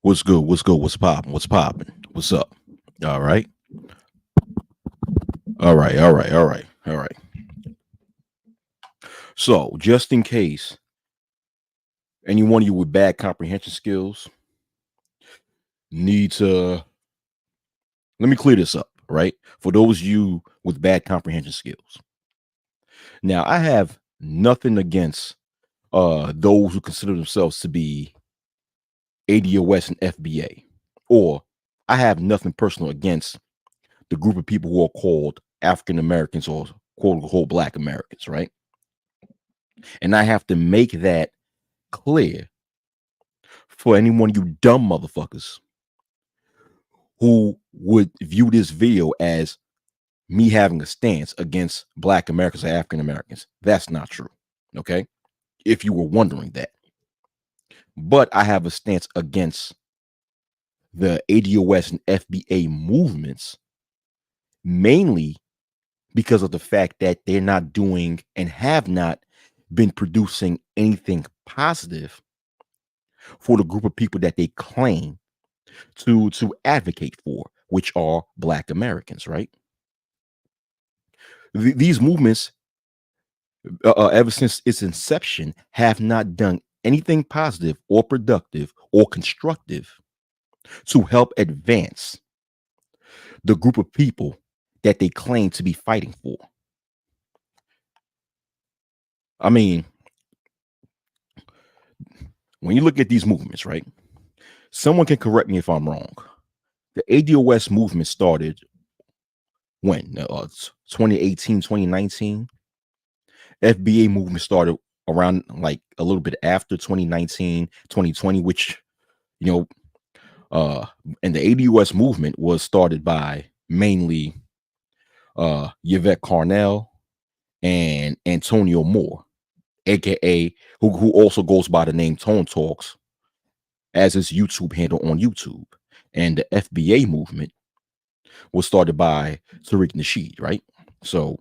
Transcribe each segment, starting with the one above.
What's good? What's good? What's popping? What's popping? What's up? All right. All right. All right. All right. All right. So, just in case anyone of you with bad comprehension skills need to, let me clear this up, right? For those of you with bad comprehension skills. Now, I have nothing against those who consider themselves to be ADOS and FBA, or I have nothing personal against the group of people who are called African Americans or quote unquote Black Americans, right? And I have to make that clear for any one of you dumb motherfuckers who would view this video as me having a stance against Black Americans or African Americans. That's not true. Okay. If you were wondering that. But I have a stance against the ADOS and FBA movements, mainly because of the fact that they're not doing and have not been producing anything positive for the group of people that they claim to advocate for, which are Black Americans, right? These movements, ever since its inception, have not done anything positive or productive or constructive to help advance the group of people that they claim to be fighting for. I mean, when you look at these movements, right? Someone can correct me if I'm wrong. The ADOS movement started when? 2018, 2019. FBA movement started around like a little bit after 2019, 2020, which, you know, and the ADOS movement was started by mainly Yvette Carnell and Antonio Moore, aka who also goes by the name Tone Talks as his YouTube handle on YouTube. And the FBA movement was started by Tariq Nasheed, right? So,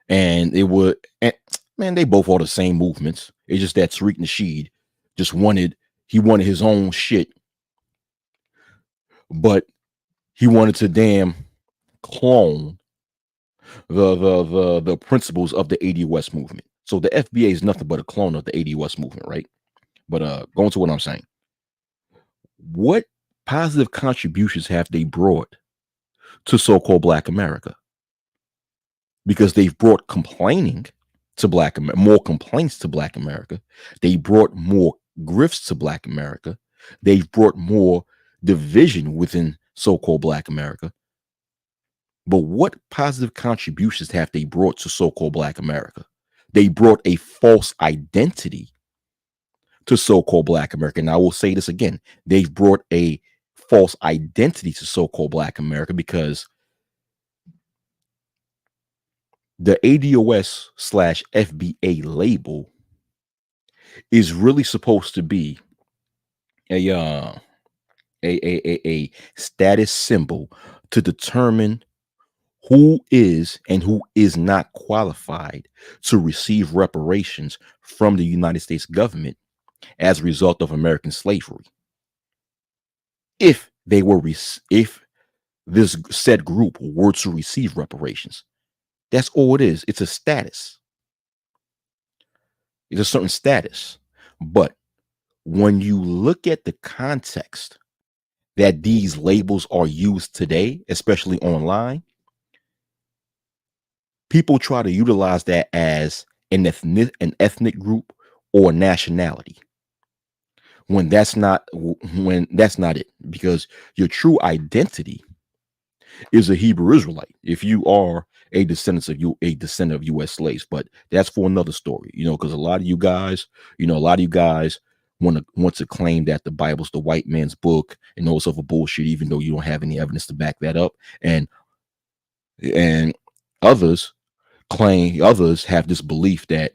and it would, and man, they both are the same movements. It's just that Tariq Nasheed just wanted his own shit, but he wanted to damn clone the principles of the ADOS movement. So the FBA is nothing but a clone of the ADOS movement, right? But going to what I'm saying, what positive contributions have they brought to so-called Black America? Because they've brought complaining to Black America, more complaints to Black America. They brought more grifts to Black America. They've brought more division within so-called Black America. But what positive contributions have they brought to so-called Black America? They brought a false identity to so-called Black America. And I will say this again. They've brought a false identity to so-called Black America because the ADOS slash FBA label is really supposed to be a status symbol to determine who is and who is not qualified to receive reparations from the United States government as a result of American slavery. If if this said group were to receive reparations, that's all it is. It's a status. It's a certain status. But when you look at the context that these labels are used today, especially online, people try to utilize that as an ethnic group or nationality when that's not it, because your true identity is a Hebrew Israelite if you are a descendant of U.S. slaves. But that's for another story, because a lot of you guys want to claim that the Bible's the white man's book and all sorts of bullshit, even though you don't have any evidence to back that up. And others have this belief that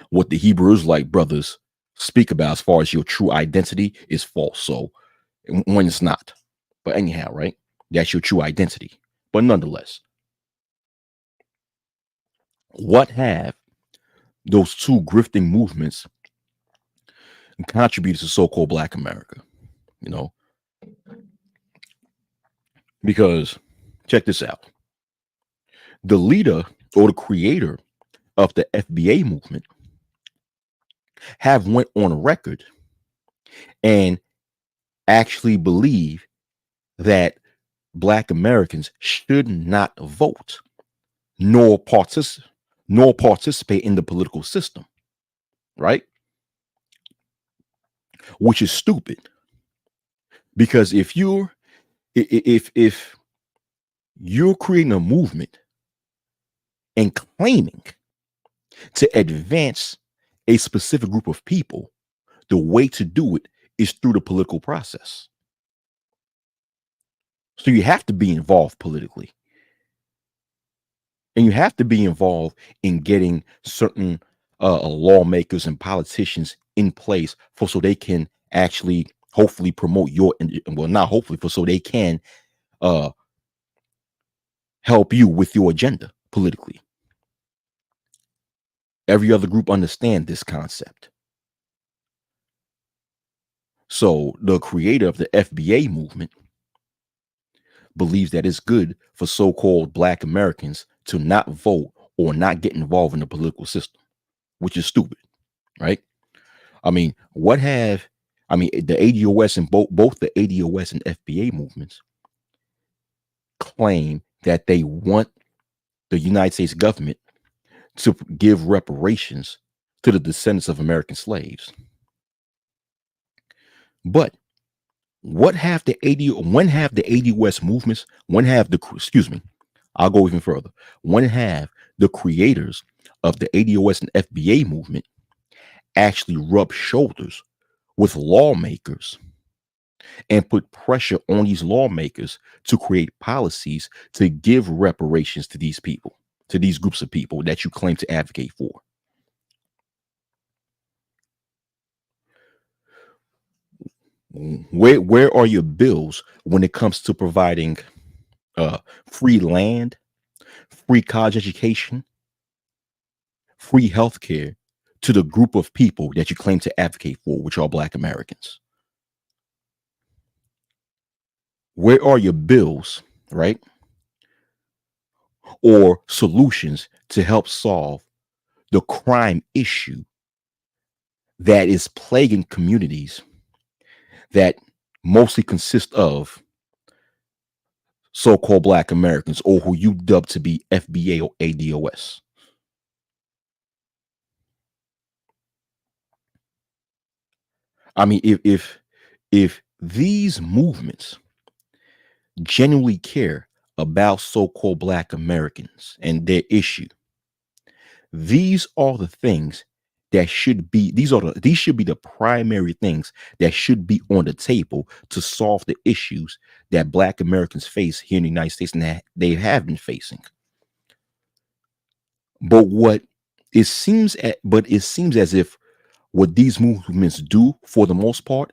what the Hebrew Israelite brothers speak about as far as your true identity is false. So when it's not. But anyhow, right? That's your true identity. But nonetheless, what have those two grifting movements contributed to so-called Black America, you know, because check this out. The leader or the creator of the FBA movement have went on record and actually believe that Black Americans should not vote nor participate in the political system, right? Which is stupid because if you're creating a movement and claiming to advance a specific group of people, the way to do it is through the political process. So you have to be involved politically. And you have to be involved in getting certain lawmakers and politicians in place for so they can actually hopefully promote your well, not hopefully, for so they can uh help you with your agenda politically. Every other group understand this concept. So the creator of the FBA movement believes that it's good for so-called Black Americans to not vote or not get involved in the political system, which is stupid, right? I mean, the ADOS and both the ADOS and FBA movements claim that they want the United States government to give reparations to the descendants of American slaves. But when have the ADOS movements, I'll go even further. When have the creators of the ADOS and FBA movement actually rub shoulders with lawmakers and put pressure on these lawmakers to create policies to give reparations to these people, to these groups of people that you claim to advocate for? Where are your bills when it comes to providing free land, free college education, free healthcare to the group of people that you claim to advocate for, which are Black Americans? Where are your bills, right? Or solutions to help solve the crime issue that is plaguing communities that mostly consist of so-called Black Americans, or who you dub to be FBA or ADOS? I mean, if these movements genuinely care about so-called Black Americans and their issue, these are the things that should be these should be the primary things that should be on the table to solve the issues that Black Americans face here in the United States and that they have been facing. But it seems as if what these movements do for the most part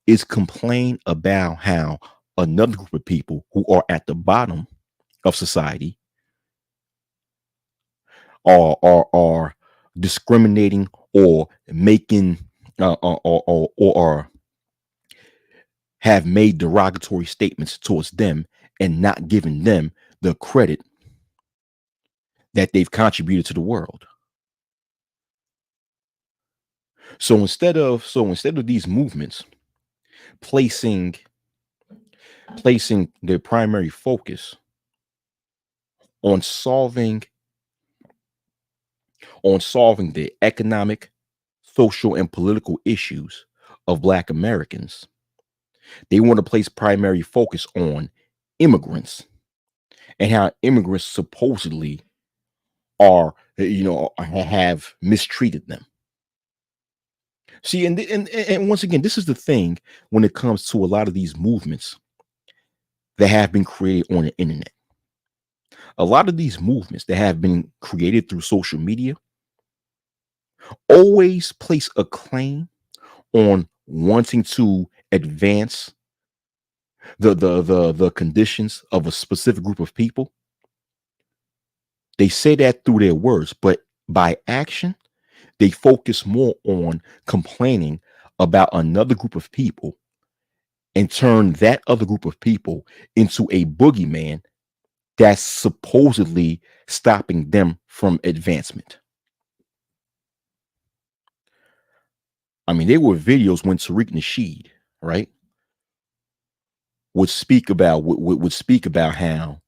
is complain about how another group of people who are at the bottom of society are discriminating or making or have made derogatory statements towards them and not giving them the credit that they've contributed to the world. So instead of these movements placing their primary focus on solving the economic, social, and political issues of Black Americans, they want to place primary focus on immigrants and how immigrants supposedly have mistreated them. See, and once again, this is the thing when it comes to a lot of these movements that have been created on the internet. A lot of these movements that have been created through social media always place a claim on wanting to advance the conditions of a specific group of people. They say that through their words, but by action, they focus more on complaining about another group of people and turn that other group of people into a boogeyman that's supposedly stopping them from advancement. I mean, there were videos when Tariq Nasheed, right, would speak about how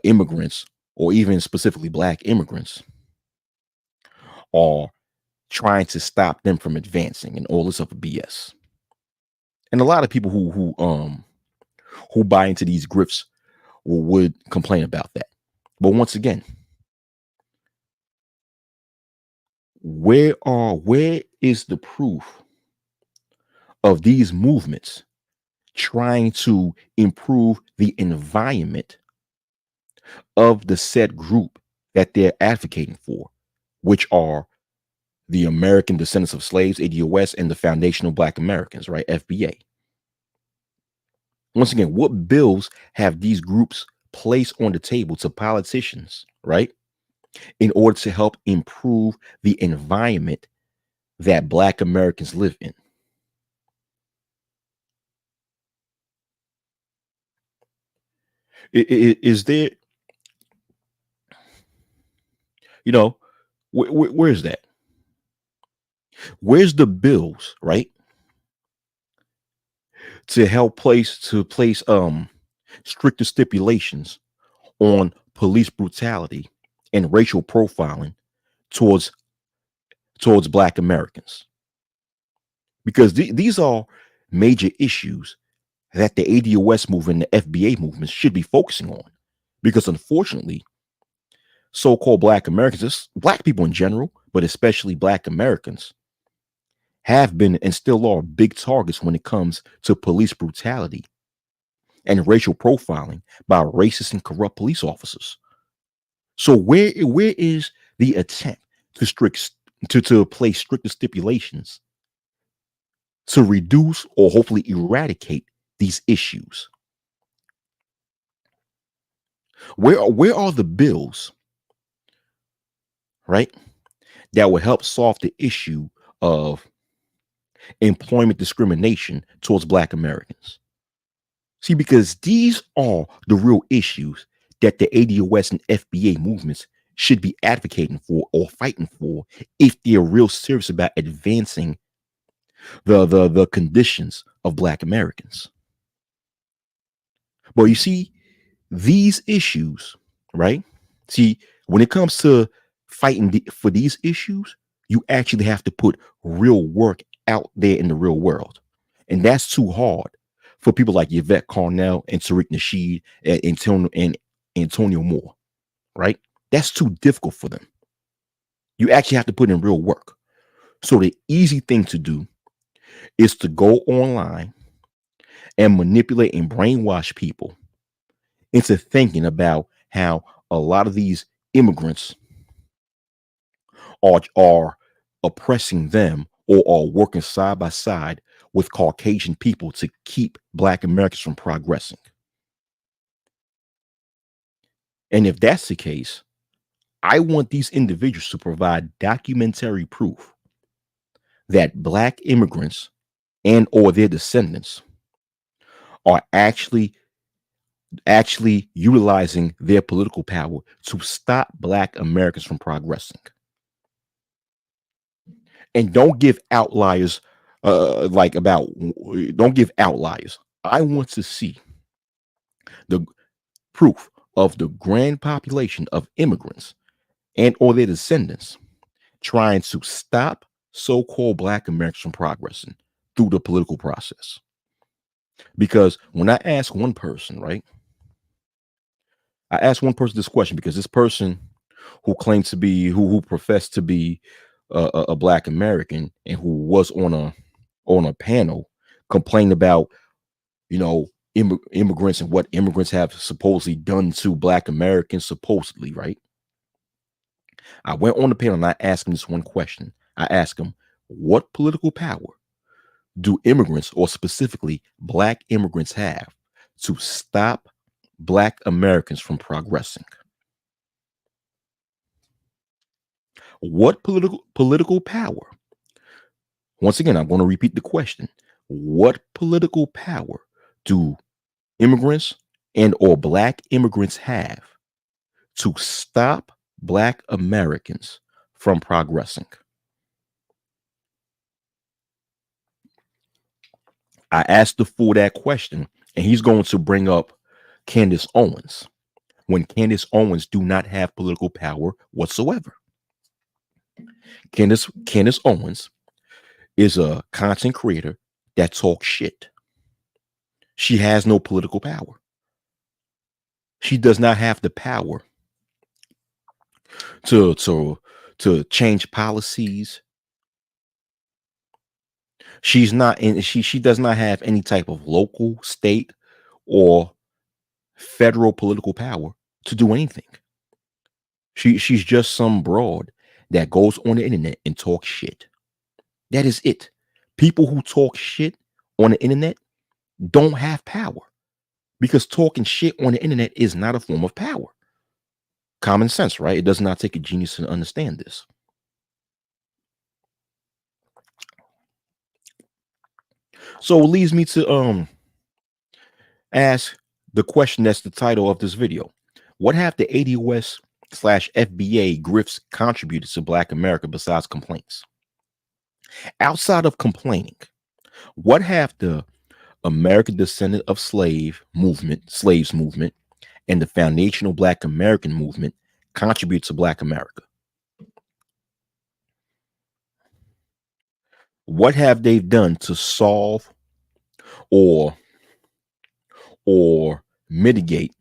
immigrants, or even specifically black immigrants, are trying to stop them from advancing and all this other BS. And a lot of people who buy into these grifts would complain about that. But once again, where is the proof of these movements trying to improve the environment of the said group that they're advocating for, which are the American Descendants of Slaves, ADOS, and the Foundational Black Americans, right? FBA. Once again, what bills have these groups placed on the table to politicians, right, in order to help improve the environment that Black Americans live in? Is there, you know, where's that? Where's the bills, right, to help place stricter stipulations on police brutality and racial profiling towards Black Americans? Because these are major issues that the ADOS movement, the FBA movement should be focusing on. Because unfortunately, so-called Black Americans, just Black people in general, but especially Black Americans, have been and still are big targets when it comes to police brutality and racial profiling by racist and corrupt police officers. So where is the attempt to place stricter stipulations to reduce or hopefully eradicate these issues? Where are the bills, right, that will help solve the issue of employment discrimination towards Black Americans? See, because these are the real issues that the ADOS and FBA movements should be advocating for or fighting for if they're real serious about advancing the conditions of Black Americans. But you see, these issues, right? See, when it comes to fighting for these issues, you actually have to put real work out there in the real world. And that's too hard for people like Yvette Carnell and Tariq Nasheed and Antonio Moore, right? That's too difficult for them. You actually have to put in real work. So the easy thing to do is to go online and manipulate and brainwash people into thinking about how a lot of these immigrants are oppressing them or are working side by side with Caucasian people to keep Black Americans from progressing. And if that's the case, I want these individuals to provide documentary proof that Black immigrants and or their descendants are actually utilizing their political power to stop Black Americans from progressing. And don't give outliers like about don't give outliers. I want to see the proof of the grand population of immigrants and or their descendants trying to stop so-called Black Americans from progressing through the political process. Because when I ask one person, right, I asked one person this question because this person who claimed to be who professed to be a Black American and who was on a panel complained about, you know, immigrants and what immigrants have supposedly done to Black Americans, supposedly, right? I went on the panel and I asked him this one question. I asked him, what political power do immigrants, or specifically Black immigrants, have to stop Black Americans from progressing? What political power Once again, I'm going to repeat the question. What political power do immigrants and or black immigrants have to stop black Americans from progressing? I asked the fool that question, and he's going to bring up Candace Owens when Candace Owens do not have political power whatsoever. Candace Owens is a content creator that talks shit. She has no political power. She does not have the power to change policies. She's not in she does not have any type of local, state, or federal political power to do anything. She's just some broad that goes on the internet and talks shit. That is it. People who talk shit on the internet don't have power because talking shit on the internet is not a form of power. Common sense, right? It does not take a genius to understand this. So it leads me to ask the question that's the title of this video. What have the ADOS slash FBA grifts contributed to Black America besides complaints? Outside of complaining, what have the American descendant of slaves movement, and the foundational Black American movement contribute to Black America? What have they done to solve or mitigate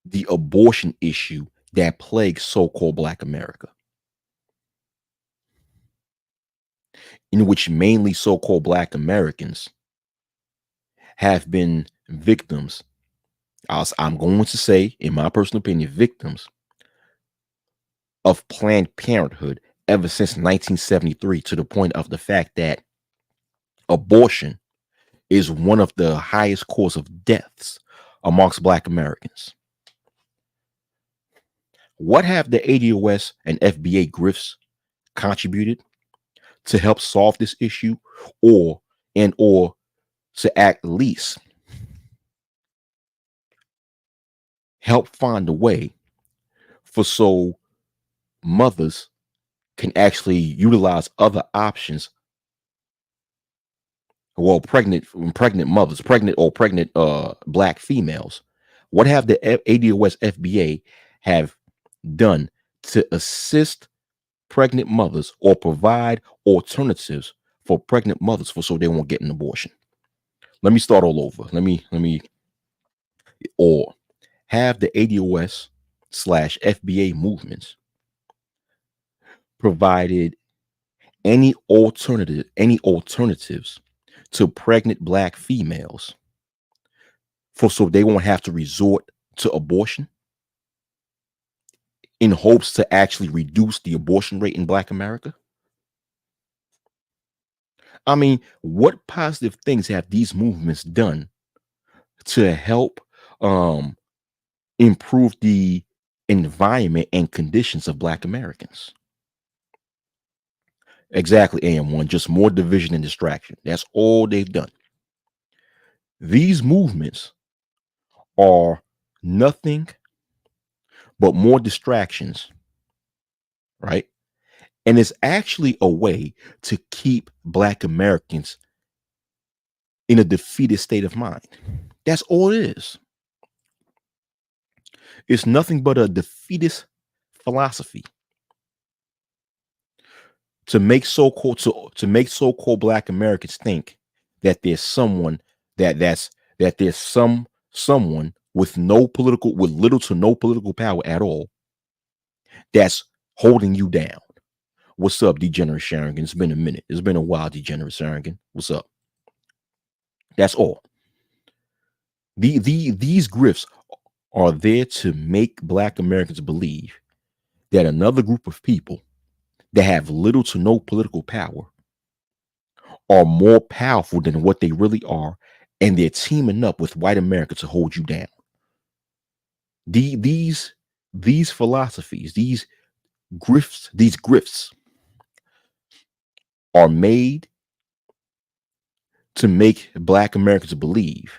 the abortion issue that plagues so-called Black America, in which mainly so-called Black Americans have been victims? I'm going to say, in my personal opinion, victims of Planned Parenthood ever since 1973, to the point of the fact that abortion is one of the highest cause of deaths amongst Black Americans. What have the ADOS and FBA grifts contributed to help solve this issue, or to at least help find a way for so mothers can actually utilize other options? Well, pregnant mothers, pregnant Black females. What have the ADOS FBA have done to assist pregnant mothers or provide alternatives for pregnant mothers for so they won't get an abortion? Let me start all over. Let me or have the ADOS slash FBA movements provided any alternatives to pregnant Black females for so they won't have to resort to abortion, in hopes to actually reduce the abortion rate in Black America? I mean, what positive things have these movements done to help um, improve the environment and conditions of Black Americans? Exactly, AM1, just more division and distraction. That's all they've done. These movements are nothing but more distractions, right? And it's actually a way to keep Black Americans in a defeated state of mind. That's all it is. It's nothing but a defeatist philosophy to make so-called Black Americans think that there's someone that there's someone with little to no political power at all that's holding you down. What's up, Degenerate Sharingan? It's been a minute. It's been a while, Degenerate Sharingan. What's up? That's all. These grifts are there to make Black Americans believe that another group of people that have little to no political power are more powerful than what they really are, and they're teaming up with white America to hold you down. These philosophies, these grifts are made to make Black Americans believe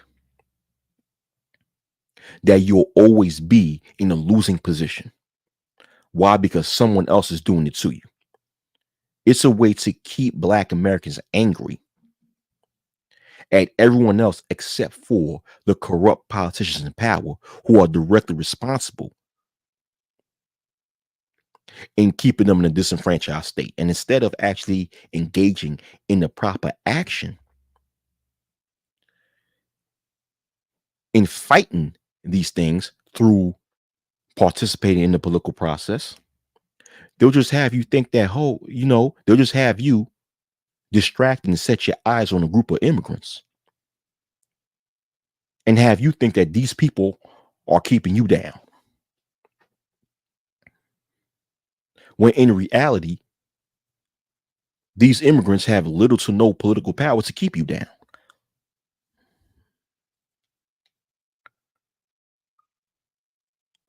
that you'll always be in a losing position. Why? Because someone else is doing it to you. It's a way to keep Black Americans angry at everyone else except for the corrupt politicians in power who are directly responsible in keeping them in a disenfranchised state. And instead of actually engaging in the proper action in fighting these things through participating in the political process, they'll just have you think that they'll just have you distract and set your eyes on a group of immigrants and have you think that these people are keeping you down. When in reality, these immigrants have little to no political power to keep you down.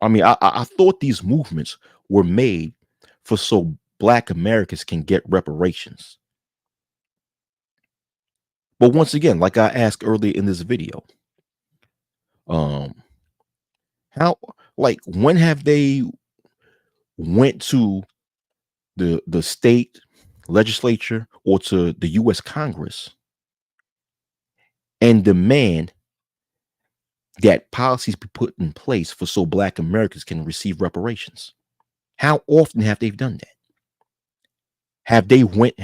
I mean, I thought these movements were made for so Black Americans can get reparations. But once again, like I asked earlier in this video, um, how when have they went to the state legislature or to the US Congress and demand that policies be put in place for so Black Americans can receive reparations? How often have they done that? Have they went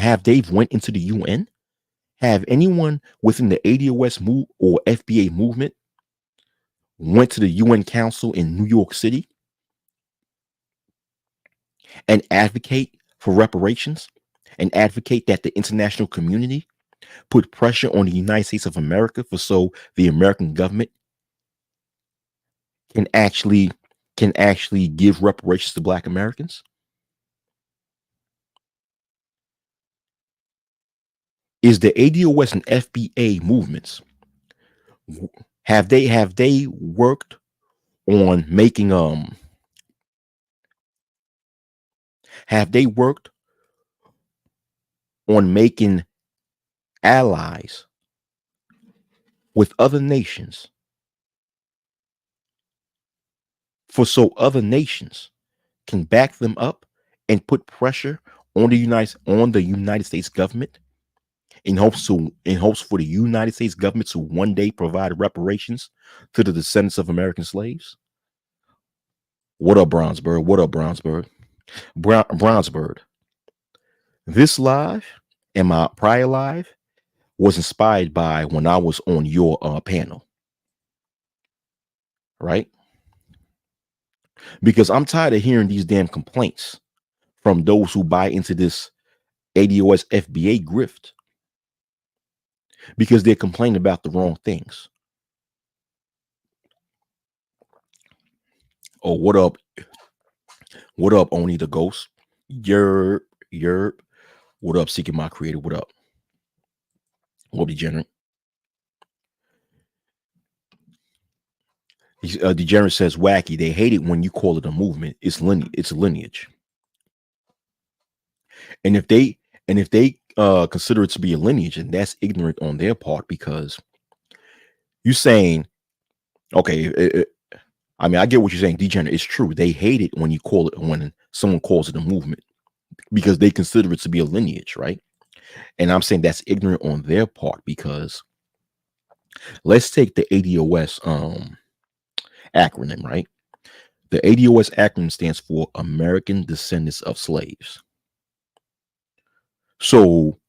into the UN? Have anyone within the ADOS move or FBA movement went to the UN Council in New York City and advocate for reparations and advocate that the international community put pressure on the United States of America for so the American government can actually give reparations to Black Americans? Is the ADOS and FBA movements, have they worked on making have they worked on making allies with other nations for so other nations can back them up and put pressure on the United States government in hopes for the United States government to one day provide reparations to the descendants of American slaves? What up, Brownsburg? What up, Brownsburg? Brownsburg. This live and my prior live was inspired by when I was on your panel, right? Because I'm tired of hearing these damn complaints from those who buy into this ADOS FBA grift because they're complaining about the wrong things. Oh, what up? What up, Oni the Ghost? Yerp, yerp. What up, Seeking My Creator? What up? What up, Degenerate? Degenerate says, wacky. They hate it when you call it a movement. It's a lineage. And if they consider it to be a lineage, and that's ignorant on their part, because you're saying, okay, I mean, I get what you're saying, Degenerate. It's true. They hate it when someone calls it a movement because they consider it to be a lineage, right? And I'm saying that's ignorant on their part, because let's take the ADOS acronym, right? The ADOS acronym stands for American Descendants of Slaves. So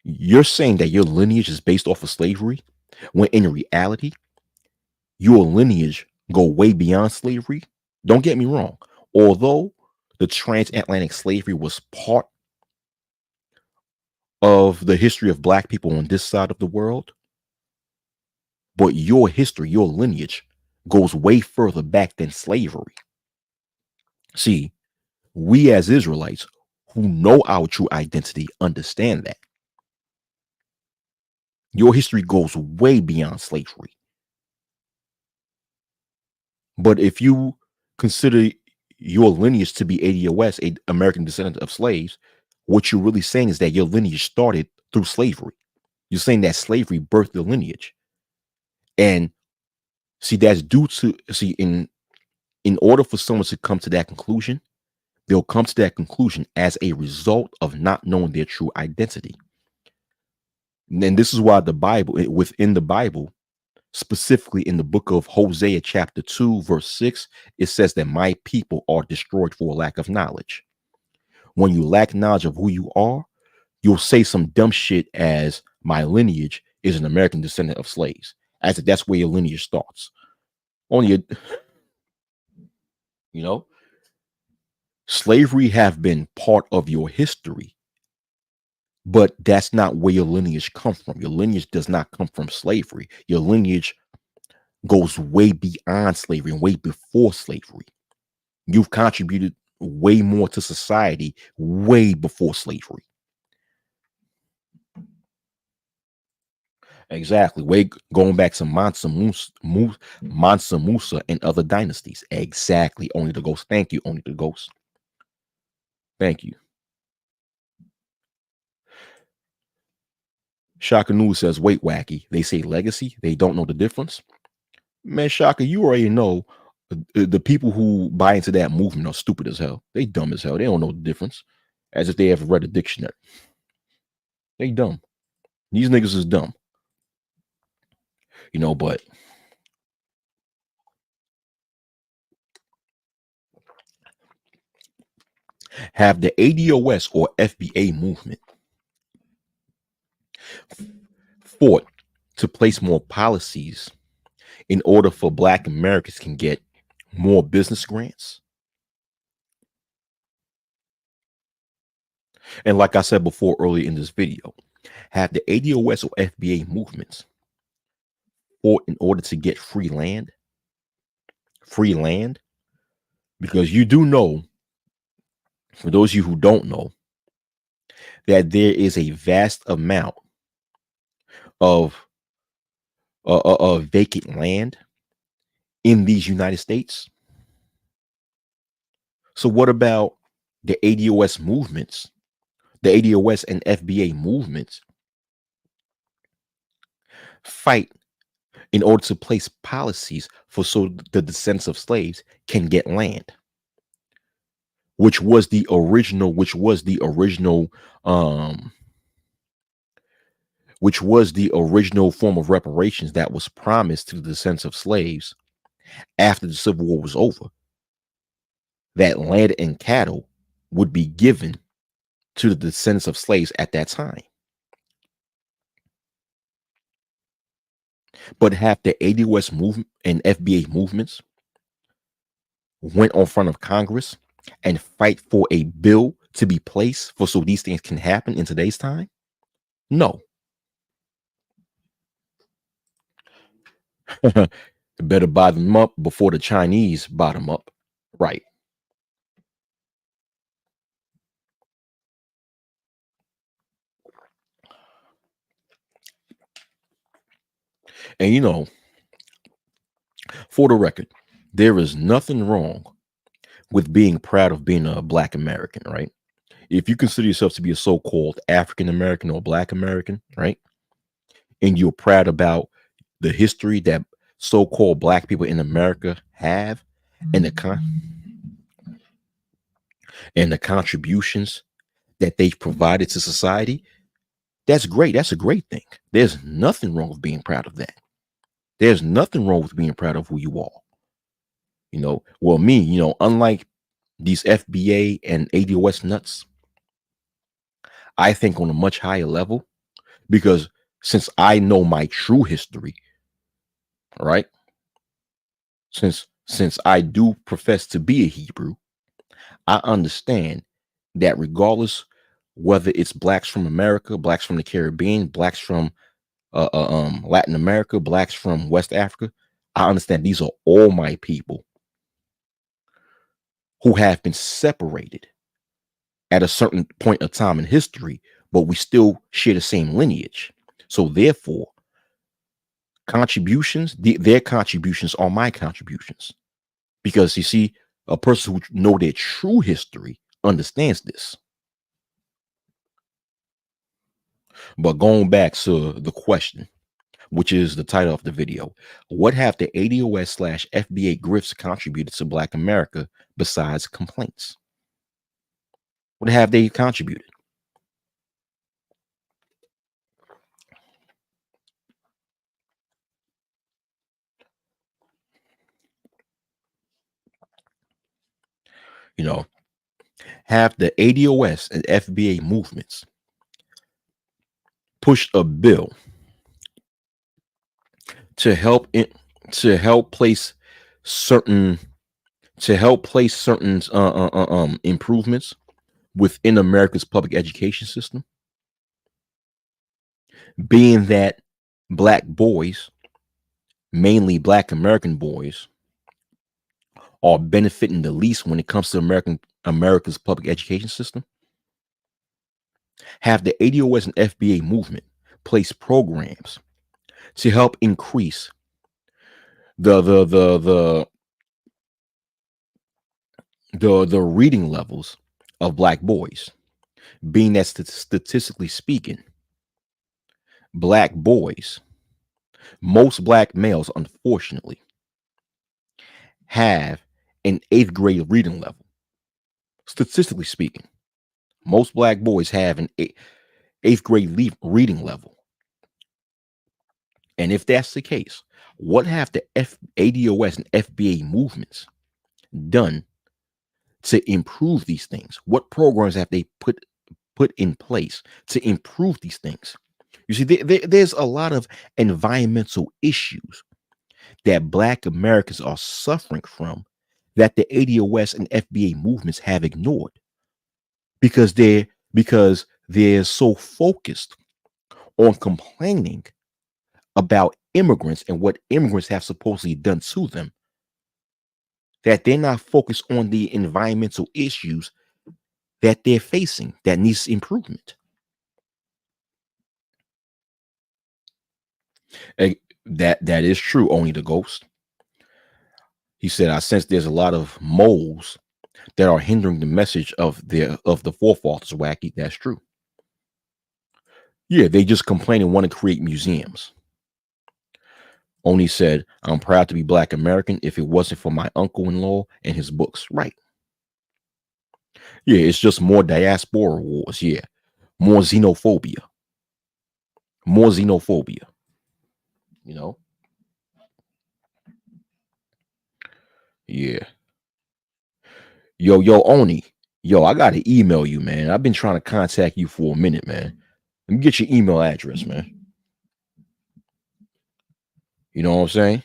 you're saying that your lineage is based off of slavery, when in reality, your lineage go way beyond slavery. Don't get me wrong. Although the transatlantic slavery was part of the history of Black people on this side of the world, but your history, your lineage goes way further back than slavery. See, we as Israelites who know our true identity understand that your history goes way beyond slavery. But if you consider your lineage to be ADOS, a American descendant of slaves, what you're really saying is that your lineage started through slavery. You're saying that slavery birthed the lineage. And see, that's due to see in order for someone to come to that conclusion, they'll come to that conclusion as a result of not knowing their true identity. And then this is why the Bible, within the Bible, specifically in the book of Hosea, chapter 2, verse 6, it says that my people are destroyed for a lack of knowledge. When you lack knowledge of who you are, you'll say some dumb shit as my lineage is an American descendant of slaves, as if that's where your lineage starts. Only, you know, slavery have been part of your history, but that's not where your lineage comes from. Your lineage does not come from slavery. Your lineage goes way beyond slavery and way before slavery. You've contributed way more to society way before slavery. Exactly. Way going back to Mansa Musa and other dynasties. Exactly. Only the ghost. Thank you. Only the ghost. Thank you. Shaka Nui says, wait, wacky. They say legacy. They don't know the difference. Man, Shaka, you already know the people who buy into that movement are stupid as hell. They dumb as hell. They don't know the difference. As if they ever read a dictionary. They dumb. These niggas is dumb. But have the ADOS or FBA movement fought to place more policies in order for Black Americans can get more business grants? And like I said before earlier in this video, have the ADOS or FBA movements fought in order to get free land? Free land? Because you do know, for those of you who don't know, that there is a vast amount of vacant land in these United States. So what about the ADOS movements, the ADOS and FBA movements fight in order to place policies for so the descendants of slaves can get land, which was the original form of reparations that was promised to the descendants of slaves after the Civil War was over. That land and cattle would be given to the descendants of slaves at that time. But have the ADOS movement and FBA movements went on front of Congress and fight for a bill to be placed for so these things can happen in today's time? No. Better buy them up before the Chinese buy them up. Right. And for the record, there is nothing wrong with being proud of being a Black American, right? If you consider yourself to be a so-called African American or Black American, right? And you're proud about the history that so-called Black people in America have and the contributions that they've provided to society, that's great. That's a great thing. There's nothing wrong with being proud of that. There's nothing wrong with being proud of who you are. Well, me, unlike these FBA and ADOS nuts, I think on a much higher level, because since I know my true history, right? Since I do profess to be a Hebrew, I understand that regardless whether it's Blacks from America, Blacks from the Caribbean, Blacks from Latin America, Blacks from West Africa, I understand these are all my people who have been separated at a certain point of time in history, but we still share the same lineage. So therefore, their contributions are my contributions. Because you see, a person who know their true history understands this. But going back to the question, which is the title of the video, what have the ADOS slash FBA grifts contributed to Black America besides complaints? What have they contributed? You know, have the ADOS and FBA movements pushed a bill to help in, to help place certain improvements within America's public education system, being that Black boys, mainly Black American boys, are benefiting the least when it comes to America's public education system. Have the ADOS and FBA movement place programs to help increase the reading levels of Black boys, being that statistically speaking, Black boys, most Black males, unfortunately, have an 8th grade reading level. Statistically speaking, most Black boys have an 8th grade reading level. And if that's the case, what have the ADOS and FBA movements done to improve these things? What programs have they put in place to improve these things? You see, there's a lot of environmental issues that Black Americans are suffering from that the ADOS and FBA movements have ignored because they're so focused on complaining about immigrants and what immigrants have supposedly done to them, that they're not focused on the environmental issues that they're facing that needs improvement. That is true. Only the ghost. He said, I sense there's a lot of moles that are hindering the message of the forefathers. Wacky. That's true. Yeah, they just complain and want to create museums. Oni said, I'm proud to be Black American if it wasn't for my uncle-in-law and his books. Right. Yeah, it's just more diaspora wars. Yeah. More xenophobia. More xenophobia. You know? Yeah. Yo, Oni. Yo, I gotta email you, man. I've been trying to contact you for a minute, man. Let me get your email address, man. You know what I'm saying?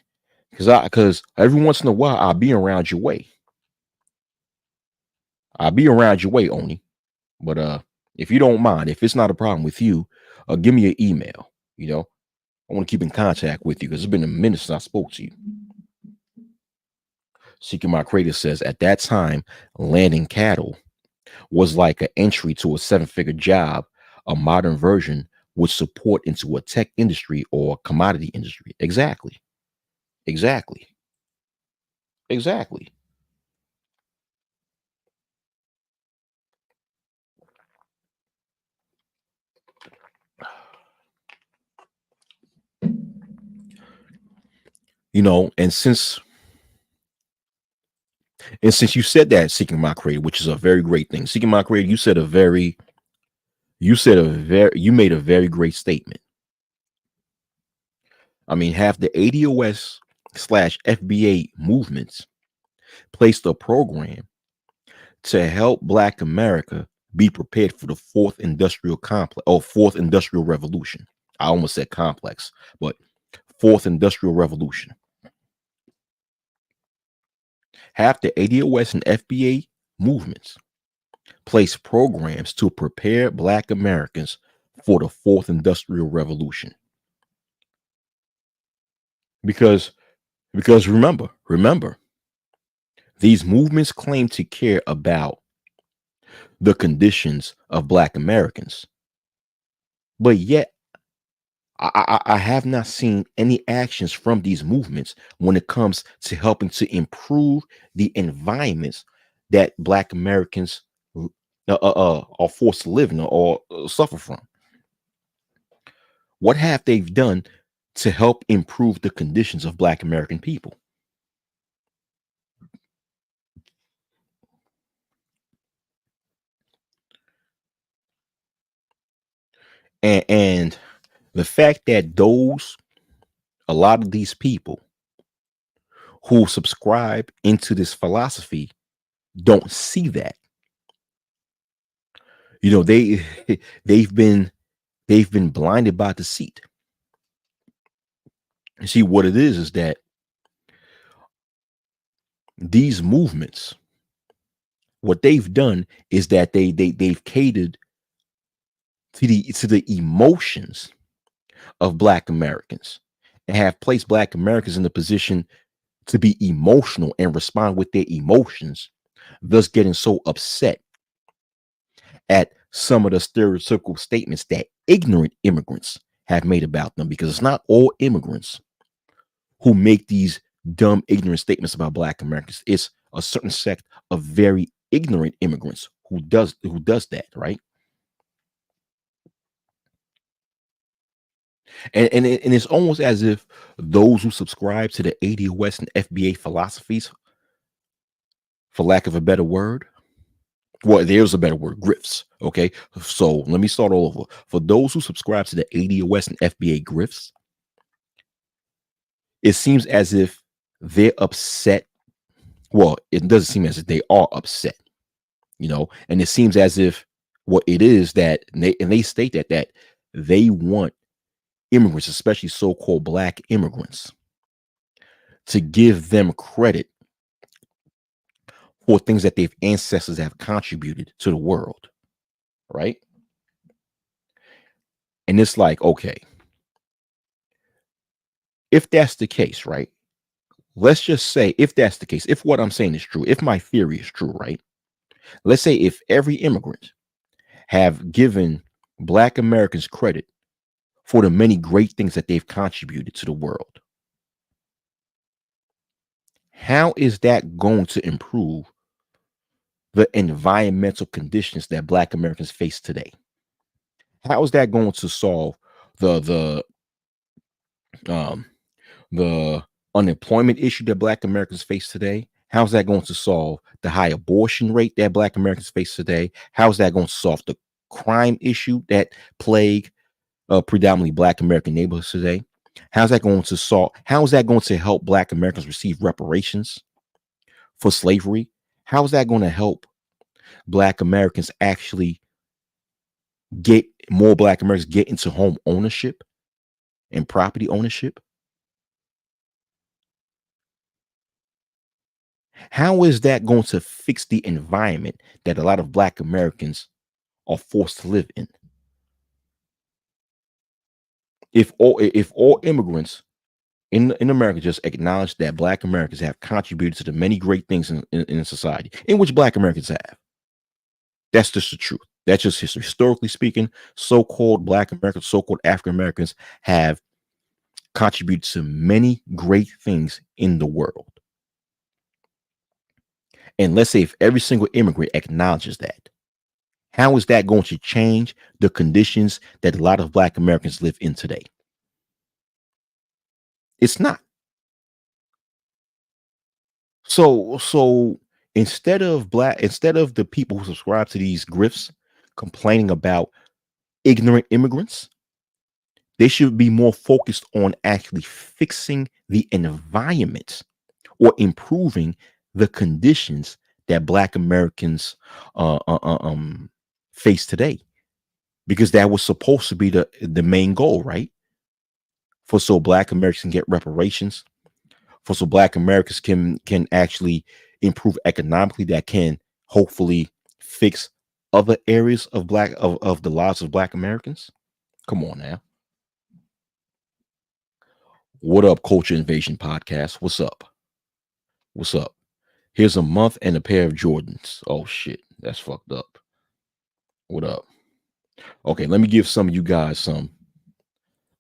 Because every once in a while I'll be around your way. Oni. But if you don't mind, if it's not a problem with you, give me an email. You know, I want to keep in contact with you because it's been a minute since I spoke to you. Seeking My Creator says at that time, landing cattle was like an entry to a 7-figure job. A modern version would support into a tech industry or commodity industry. Exactly. Exactly. Exactly. You know, and since you said that, Seeking My Creator, which is a very great thing, Seeking My Creator, you made a very great statement. I mean, have the ADOS slash FBA movements placed a program to help Black America be prepared for the fourth industrial revolution. I almost said complex, but fourth industrial revolution. Have the ADOS and FBA movements place programs to prepare Black Americans for the fourth industrial revolution. Because remember, these movements claim to care about the conditions of Black Americans, but yet I have not seen any actions from these movements when it comes to helping to improve the environments that Black Americans are forced to live in or suffer from. What have they done to help improve the conditions of Black American people? And the fact that a lot of these people who subscribe into this philosophy don't see that. You know, they've been they've been blinded by deceit. You see, what it is that these movements, what they've done is that they've catered to the emotions of Black Americans and have placed Black Americans in the position to be emotional and respond with their emotions, thus getting so upset at some of the stereotypical statements that ignorant immigrants have made about them, because it's not all immigrants who make these dumb, ignorant statements about Black Americans. It's a certain sect of very ignorant immigrants who does that, right? And it's almost as if those who subscribe to the ADOS and FBA philosophies, for lack of a better word, well, there's a better word, grifts. Okay, so let me start all over. For those who subscribe to the ADOS and FBA grifts, it seems as if they're upset. Well, it doesn't seem as if they are upset, and it seems as if what it is that and they state that they want immigrants, especially so-called Black immigrants, to give them credit for things that their ancestors have contributed to the world, right? And it's like, okay, if that's the case, right? Let's just say, if that's the case, if what I'm saying is true, if my theory is true, right? Let's say if every immigrant have given Black Americans credit for the many great things that they've contributed to the world, how is that going to improve the environmental conditions that Black Americans face today? How is that going to solve the um the unemployment issue that Black Americans face today? How's that going to solve the high abortion rate that Black Americans face today? How's that going to solve the crime issue that plague predominantly Black American neighborhoods today? How's that going to solve? How is that going to help Black Americans receive reparations for slavery? How is that going to help Black Americans actually get more Black Americans get into home ownership and property ownership? How is that going to fix the environment that a lot of Black Americans are forced to live in? If all immigrants in America just acknowledge that Black Americans have contributed to the many great things in society, in which Black Americans have, that's just the truth. That's just history. Historically speaking, so-called Black Americans, so-called African Americans have contributed to many great things in the world. And let's say if every single immigrant acknowledges that, how is that going to change the conditions that a lot of Black Americans live in today? It's not. So instead of the people who subscribe to these grifts complaining about ignorant immigrants, they should be more focused on actually fixing the environment or improving the conditions that Black Americans face today, because that was supposed to be the main goal, right? For so Black Americans can get reparations, for so Black Americans can actually improve economically, that can hopefully fix other areas of the lives of Black Americans. Come on now. What up, Culture Invasion Podcast? What's up? What's up? Here's a month and a pair of Jordans. Oh shit, that's fucked up. What up? Okay, let me give some of you guys some.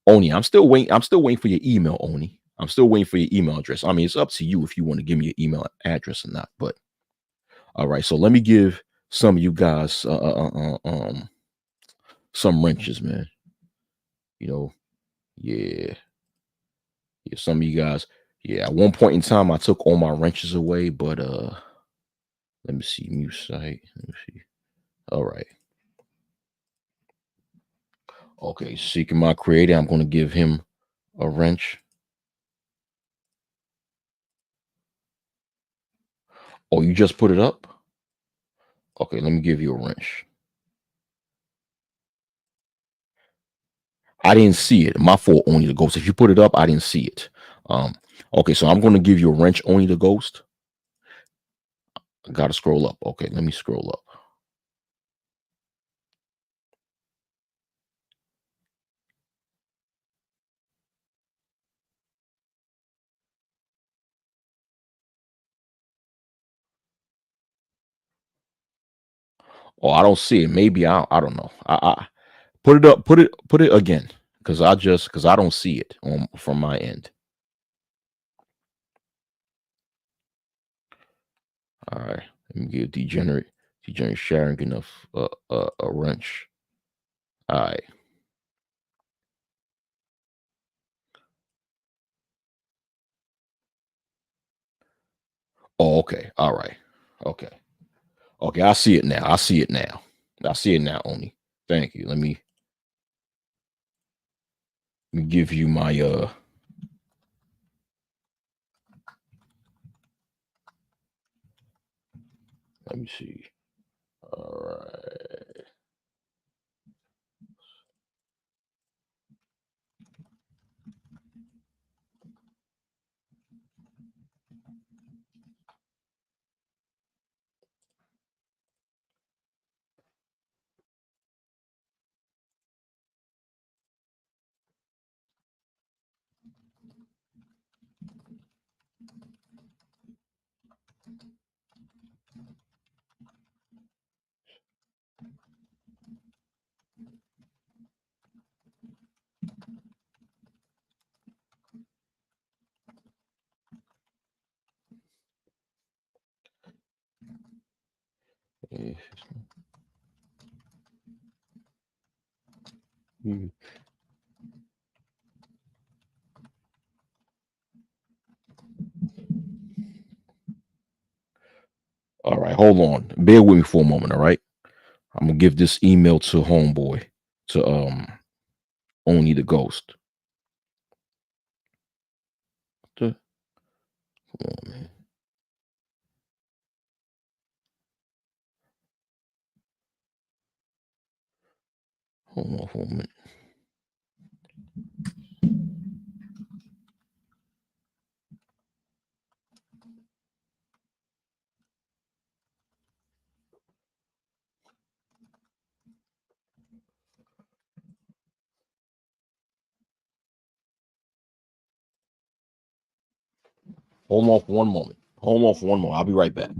Oni, I'm still waiting. I'm still waiting for your email, Oni. I'm still waiting for your email address. I mean, it's up to you if you want to give me your email address or not. But all right, so let me give some of you guys some wrenches, man. You know, Yeah. Yeah. Some of you guys. Yeah. At one point in time, I took all my wrenches away, but let me see. Mute site. Let me see. All right. Okay. Seeking my creator. I'm going to give him a wrench. Oh, you just put it up? Okay. Let me give you a wrench. I didn't see it. My fault, only the ghost. If you put it up, I didn't see it. Um, okay, so I'm gonna give you a wrench, only the ghost. I gotta scroll up. Okay, let me scroll up. Oh, I don't see it. Maybe I don't know. I put it up, put it again. Because I don't see it on from my end. All right. Let me give degenerate sharing enough a wrench. All right. Oh, okay. All right. Okay. Okay. I see it now. I see it now. I see it now, Oni. Thank you. Let me give you my let me see. All right. Eh, hmm. All right, hold on. Bear with me for a moment, all right? I'm gonna give this email to homeboy, to only the ghost. Come on, man. Hold on for a minute. Hold on for one moment. Hold on for one moment. I'll be right back.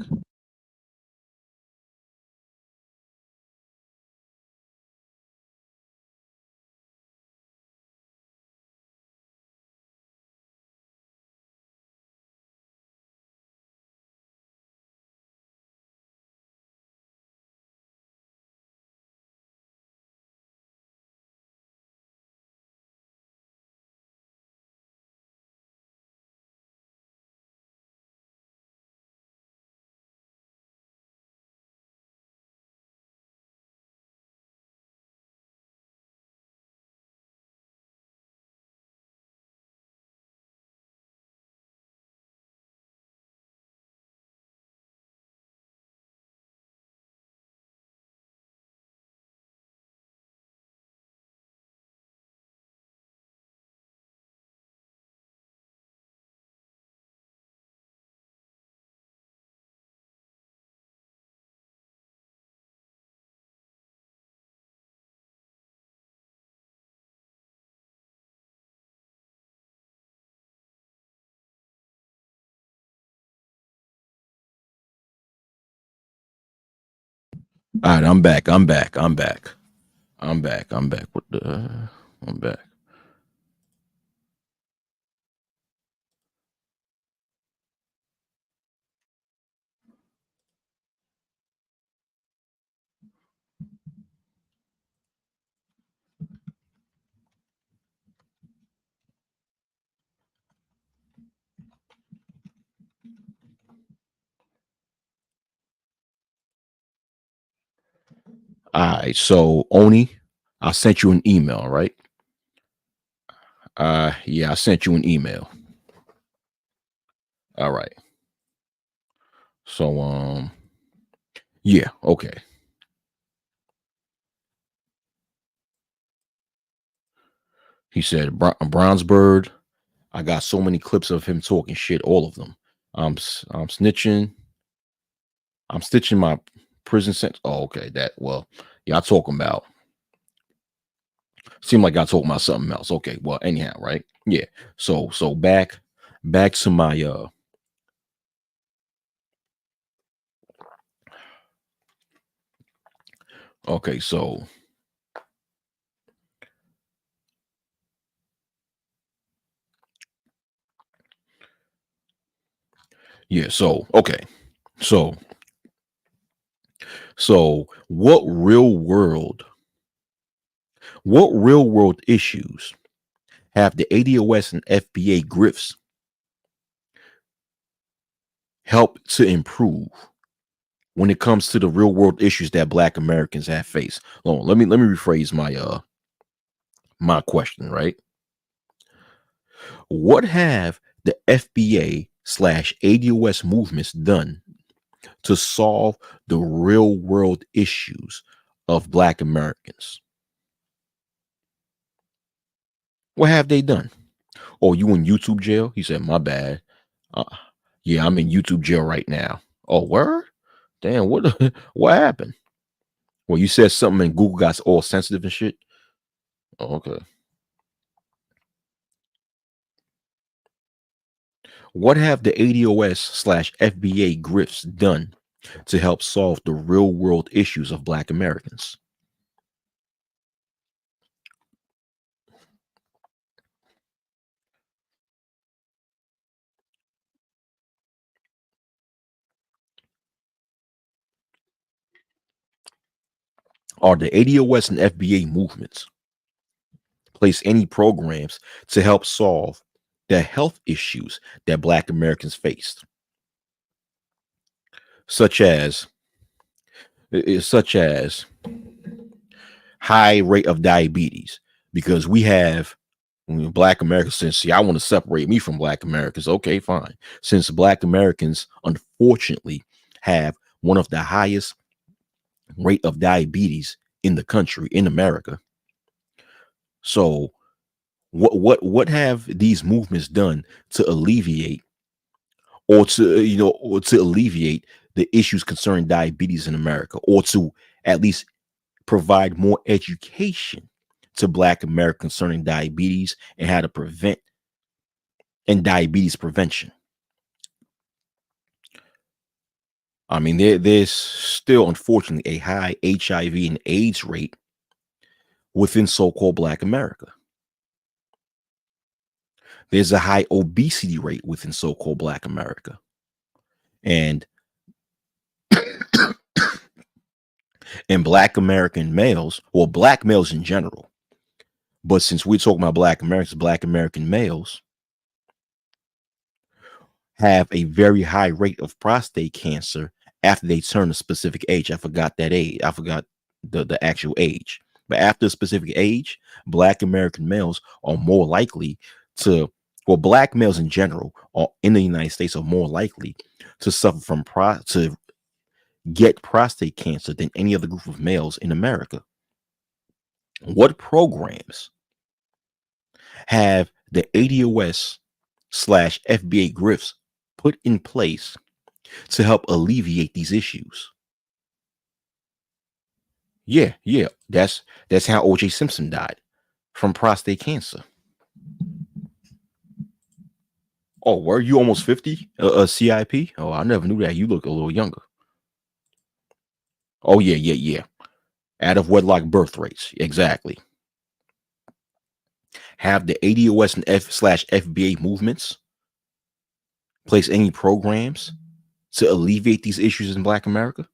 All right, I'm back. I'm back. I'm back. I'm back. I'm back. What the? I'm back. right. So Oni, I sent you an email, right? Yeah, I sent you an email. All right. So yeah, okay. He said Brownsbird. I got so many clips of him talking shit, all of them. I'm snitching. I'm stitching my prison sentence. Oh, okay. That well, y'all talking about seem like y'all talking about something else. Okay, well, anyhow, right? Yeah. So back to my okay, so yeah, so okay. So so what real world issues have the ADOS and FBA grifts helped to improve when it comes to the real world issues that Black Americans have faced? Hold on, let me rephrase my question, right? What have the FBA slash ADOS movements done to solve the real world issues of Black Americans? What have they done? Oh, you in YouTube jail? He said, my bad. Uh, yeah, I'm in YouTube jail right now. Oh, word? Damn, what what happened? Well, you said something and Google got all sensitive and shit. Oh, okay. What have the ADOS slash FBA grifts done to help solve the real world issues of Black Americans? Are the ADOS and FBA movements place any programs to help solve the health issues that Black Americans faced, such as such as high rate of diabetes? Because we have Black Americans. Since see, I want to separate me from Black Americans. Okay, fine. Since Black Americans, unfortunately, have one of the highest rate of diabetes in the country in America. So what have these movements done to alleviate or to alleviate the issues concerning diabetes in America, or to at least provide more education to Black Americans concerning diabetes and how to prevent and diabetes prevention? I mean, there's still unfortunately a high HIV and AIDS rate within so-called Black America. There's a high obesity rate within so-called Black America. And Black American males, or Black males in general, but since we're talking about Black Americans, Black American males have a very high rate of prostate cancer after they turn a specific age. I forgot that age. I forgot the actual age. But after a specific age, Black American males are more likely to, well, Black males in general are in the United States are more likely to suffer from to get prostate cancer than any other group of males in America. What programs have the ADOS slash FBA grifts put in place to help alleviate these issues? Yeah. That's how OJ Simpson died, from prostate cancer. Oh, were you almost 50? CIP? Oh, I never knew that. You look a little younger. Oh, yeah. Out of wedlock birth rates. Exactly. Have the ADOS and F slash FBA movements place any programs to alleviate these issues in Black America?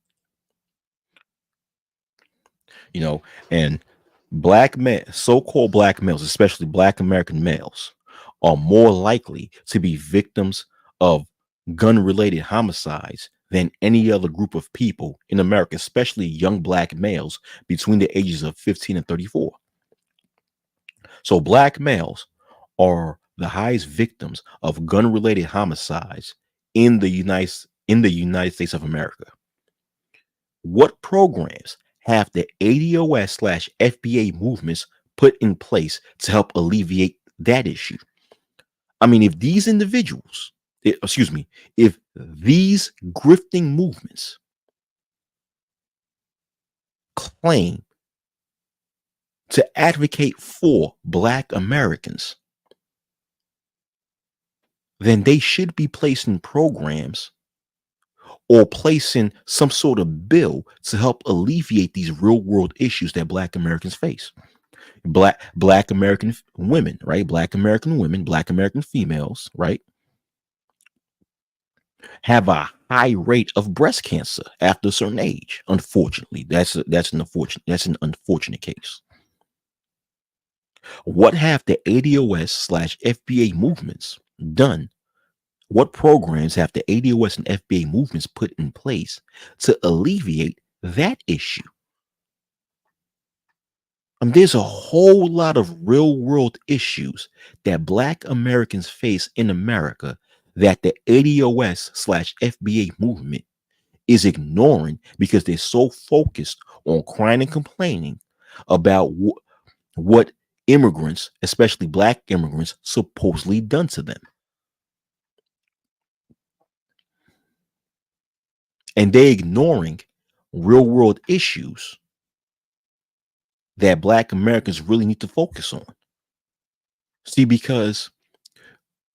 You know, and Black men, so-called Black males, especially Black American males, are more likely to be victims of gun-related homicides than any other group of people in America, especially young black males between the ages of 15 and 34. So black males are the highest victims of gun-related homicides in the United States of America. What programs have the ADOS slash FBA movements put in place to help alleviate that issue? I mean, if these individuals, excuse me, if these grifting movements claim to advocate for Black Americans, then they should be placing programs or placing some sort of bill to help alleviate these real world issues that Black Americans face. Black American women, right? Black American women, Black American females, right, have a high rate of breast cancer after a certain age. Unfortunately, that's an unfortunate case. What have the ADOS slash FBA movements done? What programs have the ADOS and FBA movements put in place to alleviate that issue? There's a whole lot of real world issues that Black Americans face in America that the ADOS slash FBA movement is ignoring because they're so focused on crying and complaining about what immigrants, especially Black immigrants, supposedly done to them. And they're ignoring real world issues that Black Americans really need to focus on. See, because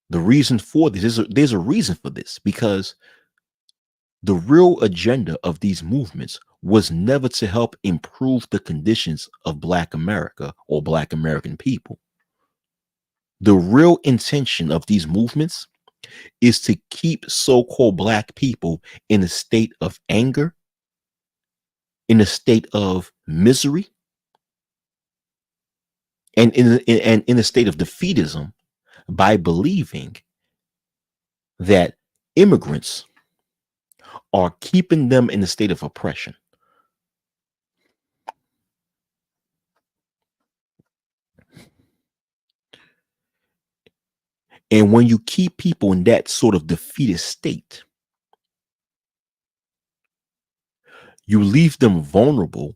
the reason for this is there's a reason for this, because the real agenda of these movements was never to help improve the conditions of Black America or Black American people. The real intention of these movements is to keep so-called Black people in a state of anger, in a state of misery, and in a state of defeatism by believing that immigrants are keeping them in a state of oppression. And when you keep people in that sort of defeatist state, you leave them vulnerable.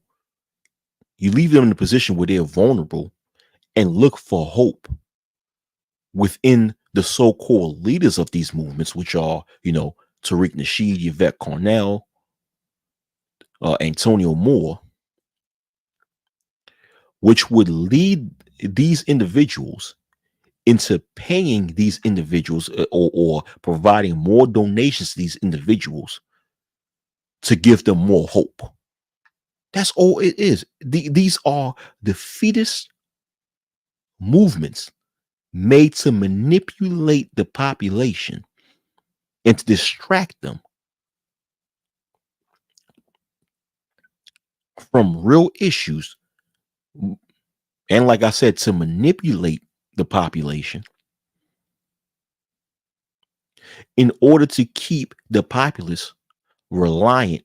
You leave them in a position where they're vulnerable and look for hope within the so-called leaders of these movements, which are, Tariq Nasheed, Yvette Carnell, Antonio Moore, which would lead these individuals into paying these individuals or providing more donations to these individuals to give them more hope. That's all it is. These are defeatist movements made to manipulate the population and to distract them from real issues. And like I said, to manipulate the population in order to keep the populace reliant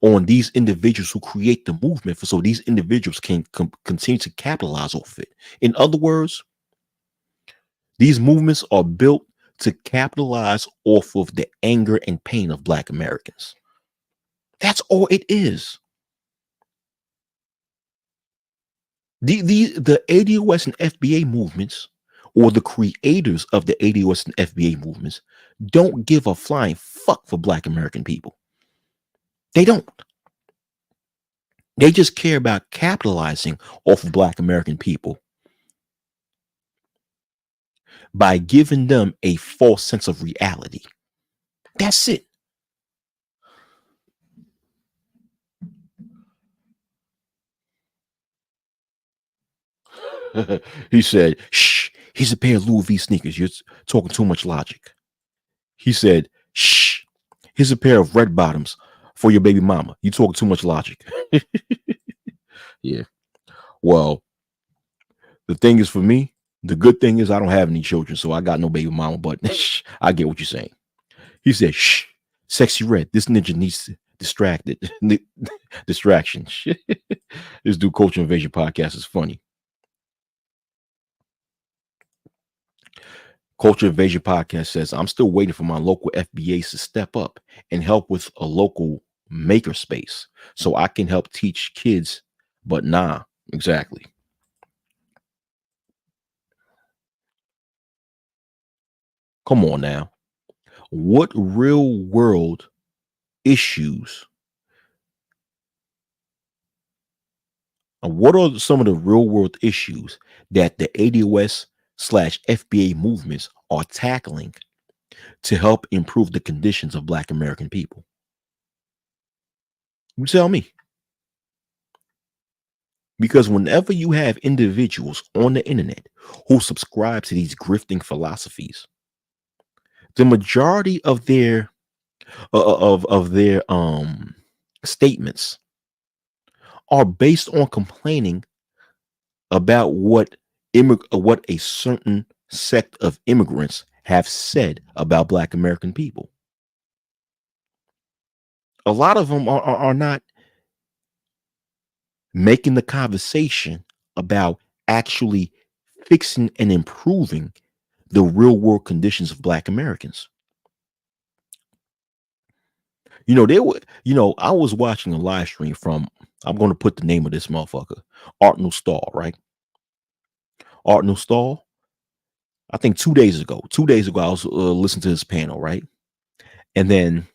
on these individuals who create the movement so these individuals can continue to capitalize off it. In other words, these movements are built to capitalize off of the anger and pain of Black Americans. That's all it is. The ADOS and FBA movements, or the creators of the ADOS and FBA movements, don't give a flying fuck for Black American people. They don't. They just care about capitalizing off of Black American people by giving them a false sense of reality. That's it. He said, shh, here's a pair of Louis V sneakers. You're talking too much logic. He said, shh, here's a pair of red bottoms for your baby mama. You talking too much logic. Yeah. Well, the thing is, for me, the good thing is I don't have any children, so I got no baby mama, but I get what you're saying. He said, shh, Sexy red. This ninja needs distracted. Distraction. Shit. This dude Culture Invasion podcast is funny. Culture Invasion podcast says, I'm still waiting for my local FBAs to step up and help with a local maker space so I can help teach kids. But nah, exactly. Come on now. What real world issues, what are some of the real world issues that the ADOS slash FBA movements are tackling to help improve the conditions of Black American people? You tell me. Because whenever you have individuals on the internet who subscribe to these grifting philosophies, the majority of their statements are based on complaining about what a certain sect of immigrants have said about Black American people. A lot of them are not making the conversation about actually fixing and improving the real world conditions of Black Americans. I was watching a live stream from, I'm going to put the name of this motherfucker, Art Stahl, right? Art Stahl. I think 2 days ago, I was listening to this panel, right? And then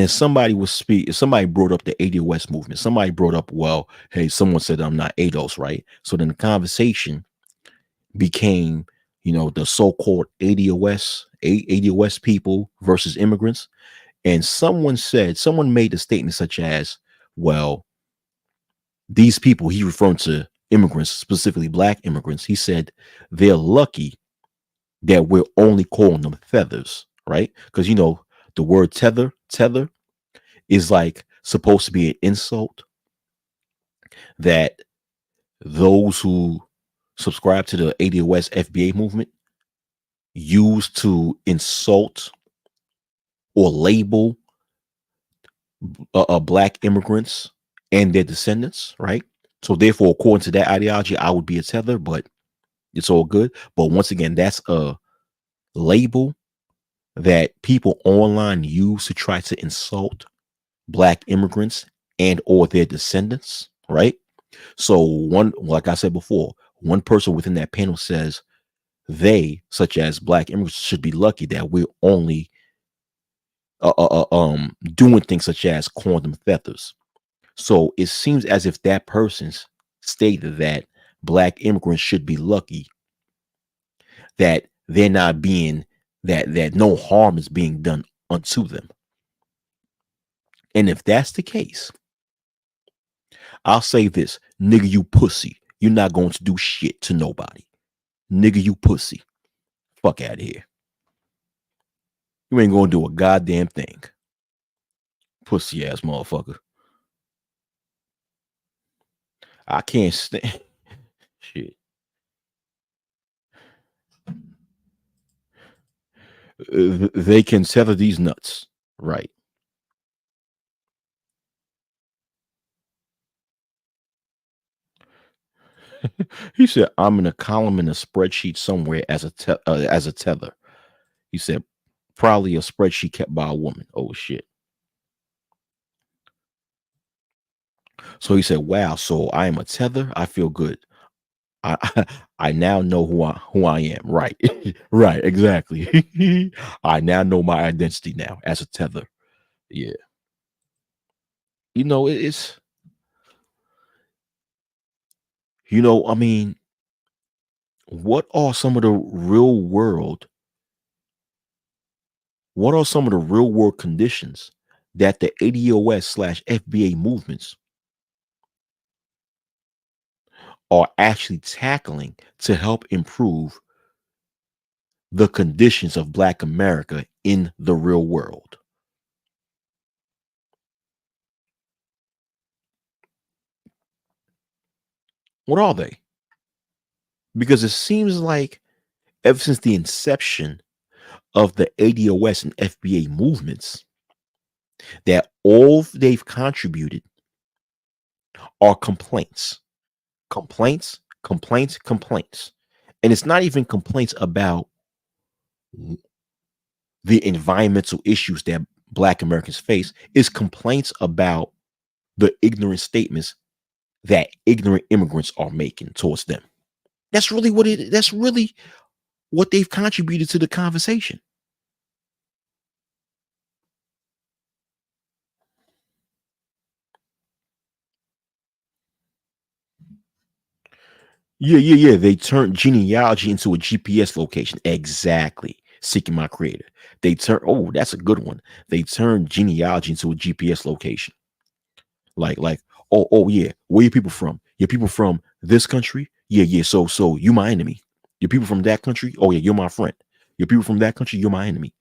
somebody brought up the ADOS movement. Somebody brought up, well, hey, someone said I'm not ADOS, right? So then the conversation became, the so-called ADOS people versus immigrants. And someone made a statement such as, well, these people, he referring to immigrants, specifically Black immigrants, he said they're lucky that we're only calling them feathers, right? Because the word tether is like supposed to be an insult that those who subscribe to the ADOS FBA movement use to insult or label Black immigrants and their descendants, right? So therefore, according to that ideology, I would be a tether, but it's all good. But once again, that's a label that people online use to try to insult Black immigrants and or their descendants, right? So like I said before, one person within that panel says they, such as Black immigrants, should be lucky that we're only doing things such as calling them feathers. So it seems as if that person's stated that Black immigrants should be lucky that they're not being that no harm is being done unto them. And if that's the case, I'll say this, nigga, you pussy. You're not going to do shit to nobody. Nigga, you pussy. Fuck out of here. You ain't gonna do a goddamn thing. Pussy ass motherfucker. I can't stand shit. They can tether these nuts. Right. He said, I'm in a column in a spreadsheet somewhere as a tether. He said, probably a spreadsheet kept by a woman. Oh shit. So he said, wow, so I am a tether. I feel good. I I now know who I am. Right. Right, exactly. I now know my identity now as a tether. Yeah. It's I mean, what are some of the real world what are some of the real world conditions that the ADOS slash FBA movements are actually tackling to help improve the conditions of Black America in the real world? What are they? Because it seems like ever since the inception of the ADOS and FBA movements that all they've contributed are complaints, complaints, complaints, complaints. And it's not even complaints about the environmental issues that Black Americans face, it's complaints about the ignorant statements that ignorant immigrants are making towards them. That's really what they've contributed to the conversation. Yeah. They turned genealogy into a GPS location. Exactly. Seeking my creator. That's a good one. They turned genealogy into a GPS location. Like, oh yeah, where your people from? Your people from this country? Yeah. So you my enemy. Your people from that country? Oh yeah, you're my friend. Your people from that country, you're my enemy.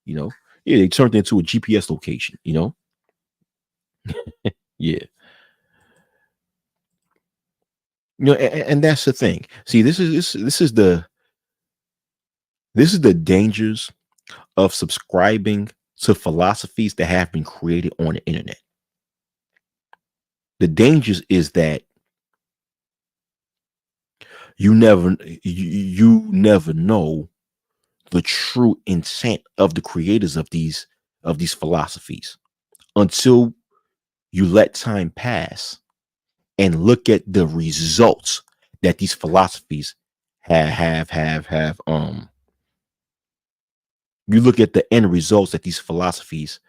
You know? Yeah, they turned it into a GPS location, you know? Yeah. And that's the thing. See, this is the dangers of subscribing to philosophies that have been created on the internet. The dangers is that you never know the true intent of the creators of these philosophies until you let time pass and look at the results that these philosophies have you look at the end results that these philosophies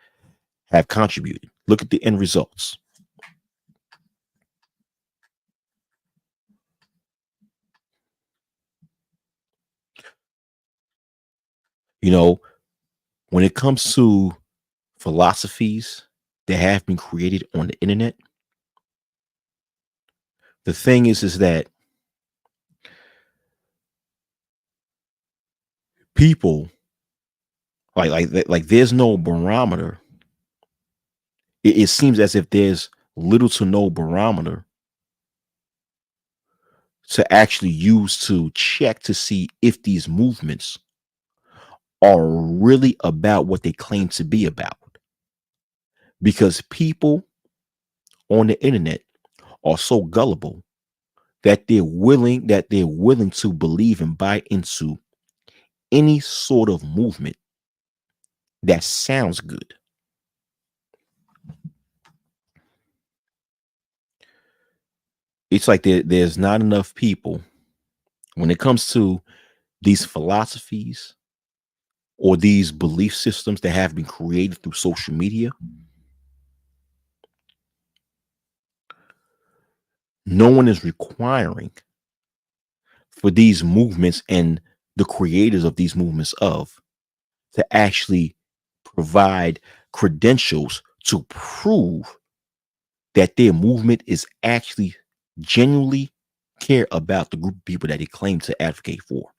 have contributed. Look at the end results. You know, when it comes to philosophies that have been created on the internet, the thing is that people like there's no barometer. It seems as if there's little to no barometer to actually use to check to see if these movements are really about what they claim to be about. Because people on the internet are so gullible that they're willing to believe and buy into any sort of movement that sounds good. It's like there's not enough people when it comes to these philosophies or these belief systems that have been created through social media. No one is requiring for these movements and the creators of these movements to actually provide credentials to prove that their movement is actually genuinely care about the group of people that they claim to advocate for.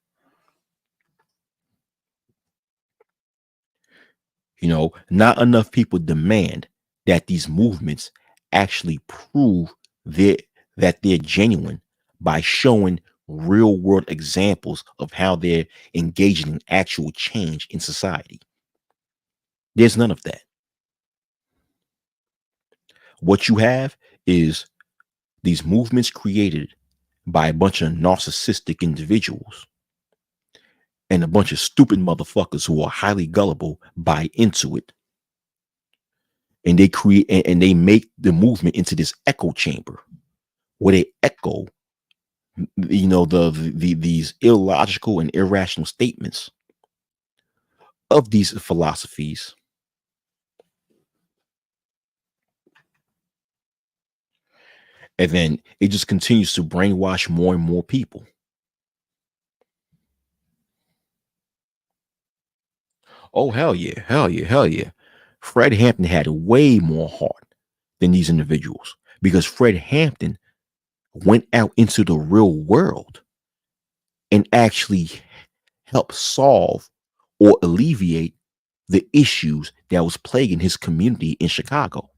Not enough people demand that these movements actually prove that they're genuine by showing real world examples of how they're engaging in actual change in society. There's none of that. What you have is these movements created by a bunch of narcissistic individuals and a bunch of stupid motherfuckers who are highly gullible buy into it, and they create and they make the movement into this echo chamber where they echo these illogical and irrational statements of these philosophies, and then it just continues to brainwash more and more people. Oh, hell yeah. Fred Hampton had way more heart than these individuals because Fred Hampton went out into the real world and actually helped solve or alleviate the issues that was plaguing his community in Chicago.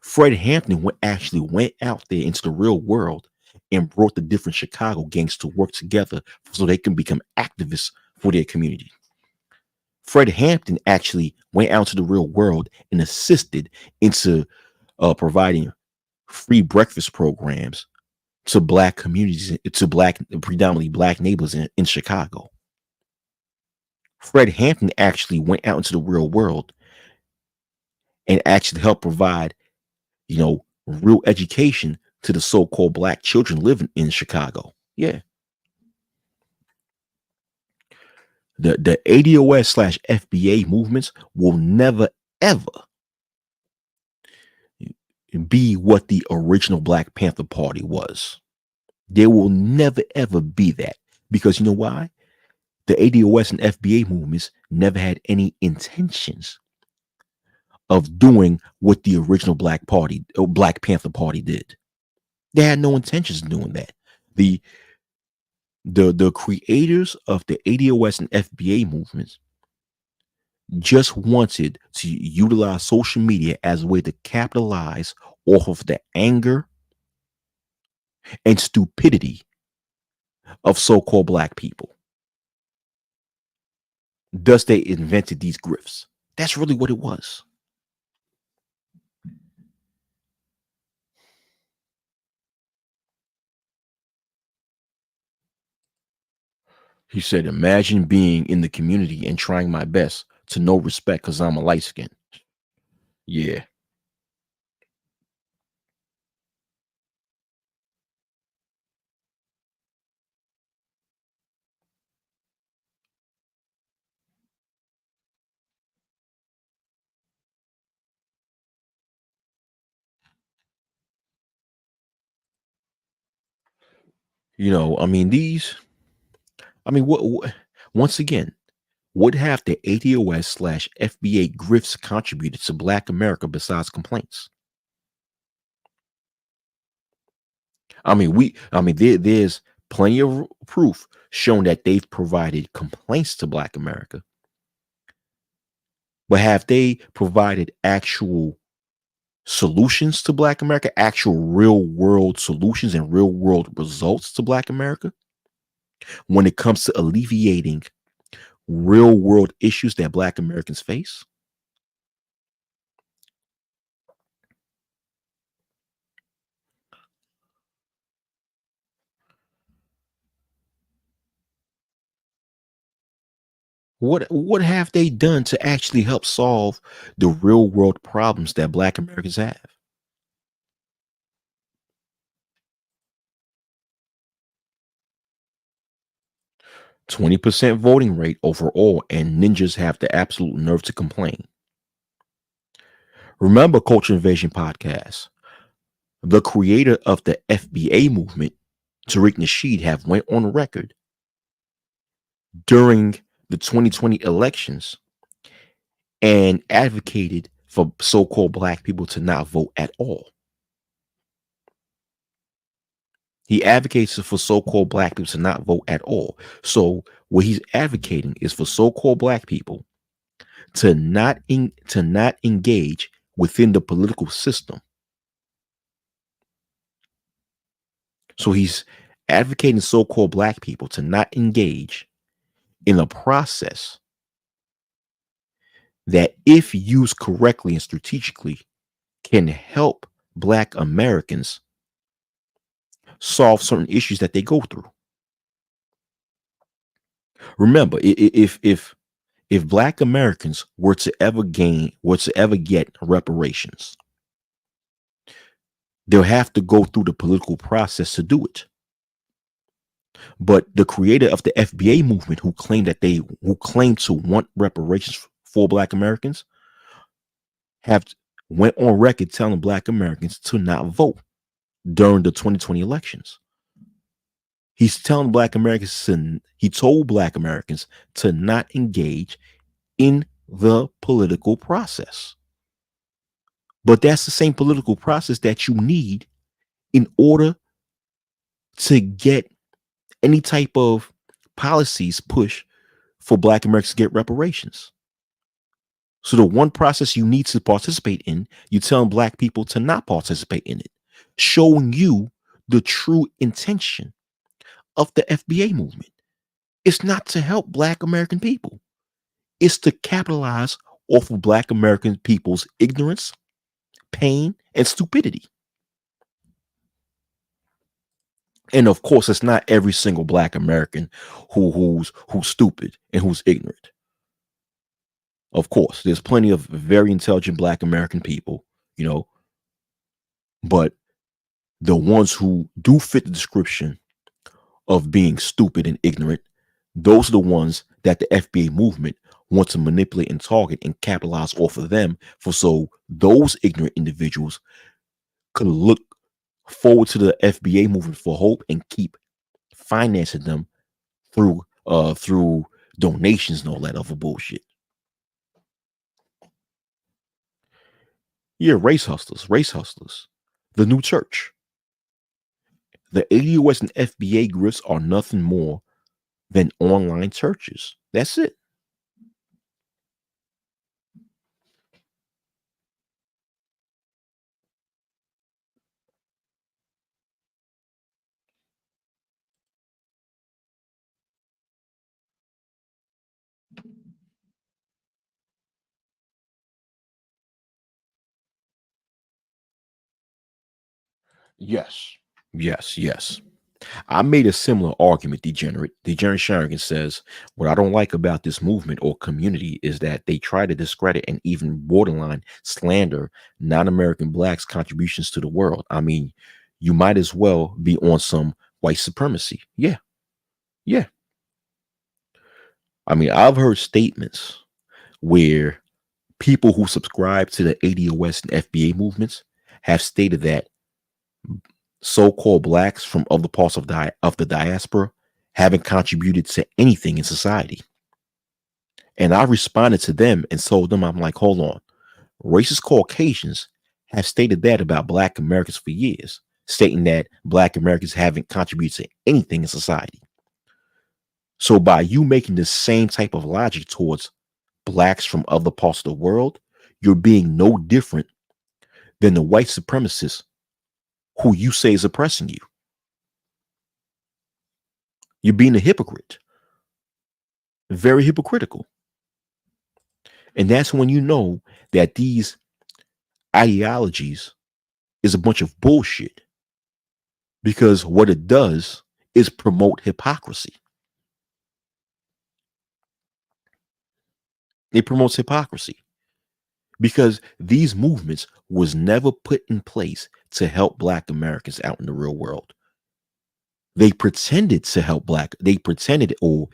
Fred Hampton actually went out there into the real world and brought the different Chicago gangs to work together so they can become activists for their community. Fred Hampton actually went out to the real world and assisted into providing free breakfast programs to black communities, to black, predominantly black neighbors in Chicago. Fred Hampton actually went out into the real world and actually helped provide, real education to the so-called black children living in Chicago. Yeah. The ADOS slash FBA movements will never ever be what the original Black Panther Party was. They will never ever be that, because you know why? The ADOS and FBA movements never had any intentions of doing what the original Black Panther Party did. They had no intentions of doing that. The the creators of the ADOS and FBA movements just wanted to utilize social media as a way to capitalize off of the anger and stupidity of so-called black people. Thus, they invented these grifts. That's really what it was. He said, imagine being in the community and trying my best to no respect because I'm a light skin. Yeah. I mean, what once again, what have the ADOS slash FBA grifts contributed to Black America besides complaints? There's plenty of proof showing that they've provided complaints to Black America, but have they provided actual solutions to Black America, actual real world solutions and real world results to Black America when it comes to alleviating real world issues that Black Americans face? What have they done to actually help solve the real world problems that Black Americans have? 20% voting rate overall, and ninjas have the absolute nerve to complain. Remember Culture Invasion podcast. The creator of the FBA movement, Tariq Nasheed, have went on record during the 2020 elections and advocated for so-called black people to not vote at all. He advocates for so-called black people to not vote at all. So what he's advocating is for so-called black people to not engage within the political system. So he's advocating so-called black people to not engage in a process that, if used correctly and strategically, can help Black Americans solve certain issues that they go through. Remember, if Black Americans were to ever get reparations, they'll have to go through the political process to do it. But the creator of the FBA movement, who claimed to want reparations for Black Americans, have went on record telling Black Americans to not vote during the 2020 elections. He's telling Black Americans he told Black Americans to not engage in the political process. But that's the same political process that you need in order to get any type of policies pushed for Black Americans to get reparations. So the one process you need to participate in, you're telling Black people to not participate in it, showing you the true intention of the FBA movement. It's not to help Black American people. It's to capitalize off of Black American people's ignorance, pain, and stupidity. And of course, it's not every single Black American who's stupid and who's ignorant. Of course, there's plenty of very intelligent Black American people, you know, but the ones who do fit the description of being stupid and ignorant, those are the ones that the FBA movement wants to manipulate and target and capitalize off of them for so those ignorant individuals could look forward to the FBA movement for hope and keep financing them through donations and all that other bullshit. Yeah, race hustlers. The new church. The ADOS and FBA grifts are nothing more than online churches. That's it. Yes. Yes, yes. I made a similar argument, degenerate. Degenerate Sheridan says, what I don't like about this movement or community is that they try to discredit and even borderline slander non-American blacks' contributions to the world. I mean, you might as well be on some white supremacy. Yeah, yeah. I mean, I've heard statements where people who subscribe to the ADOS and FBA movements have stated that so-called blacks from other parts of the diaspora haven't contributed to anything in society. And I responded to them and told them, I'm like, hold on. Racist Caucasians have stated that about Black Americans for years, stating that Black Americans haven't contributed to anything in society. So by you making the same type of logic towards blacks from other parts of the world, you're being no different than the white supremacists who you say is oppressing you. You're being a hypocrite, very hypocritical. And that's when you know that these ideologies is a bunch of bullshit, because what it does is promote hypocrisy. It promotes hypocrisy because these movements was never put in place to help Black Americans out in the real world. They pretended to help they pretended or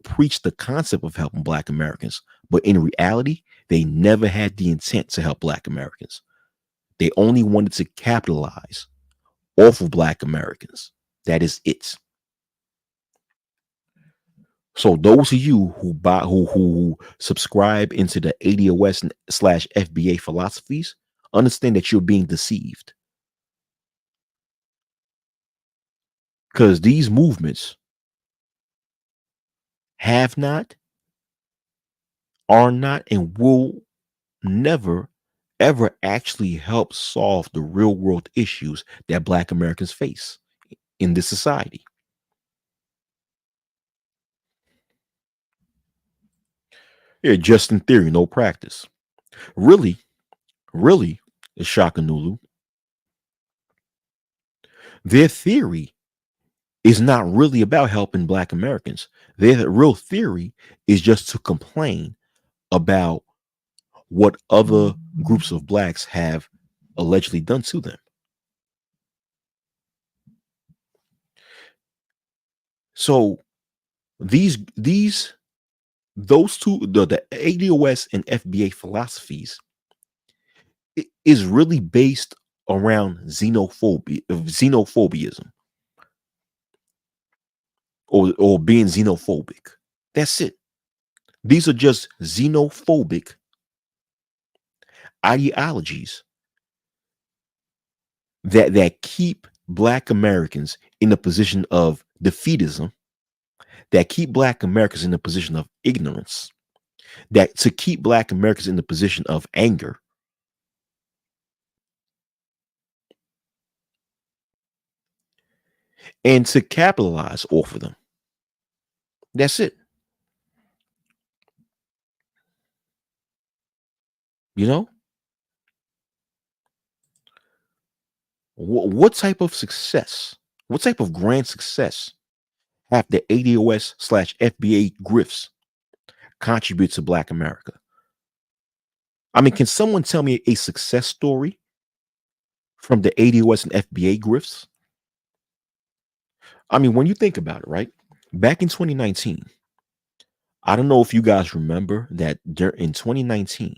preached the concept of helping Black Americans, but in reality, they never had the intent to help Black Americans. They only wanted to capitalize off of Black Americans. That is it. So those of you who buy who subscribe into the ADOS slash FBA philosophies, understand that you're being deceived. Because these movements have not, are not, and will never ever actually help solve the real world issues that Black Americans face in this society. Yeah, just in theory, no practice. Really, really, Shakanulu, their theory is not really about helping Black Americans. Their real theory is just to complain about what other groups of blacks have allegedly done to them. So those two, the ADOS and FBA philosophies is really based around xenophobiaism, or being xenophobic. That's it. These are just xenophobic ideologies that keep Black Americans in a position of defeatism, that keep Black Americans in a position of ignorance, that to keep Black Americans in the position of anger. And to capitalize off of them. That's it. You know, what type of success, what type of grand success have the ADOS slash FBA grifts contribute to Black America? I mean, can someone tell me a success story from the ADOS and FBA grifts? I mean, when you think about it, right? Back in 2019, I don't know if you guys remember that in 2019,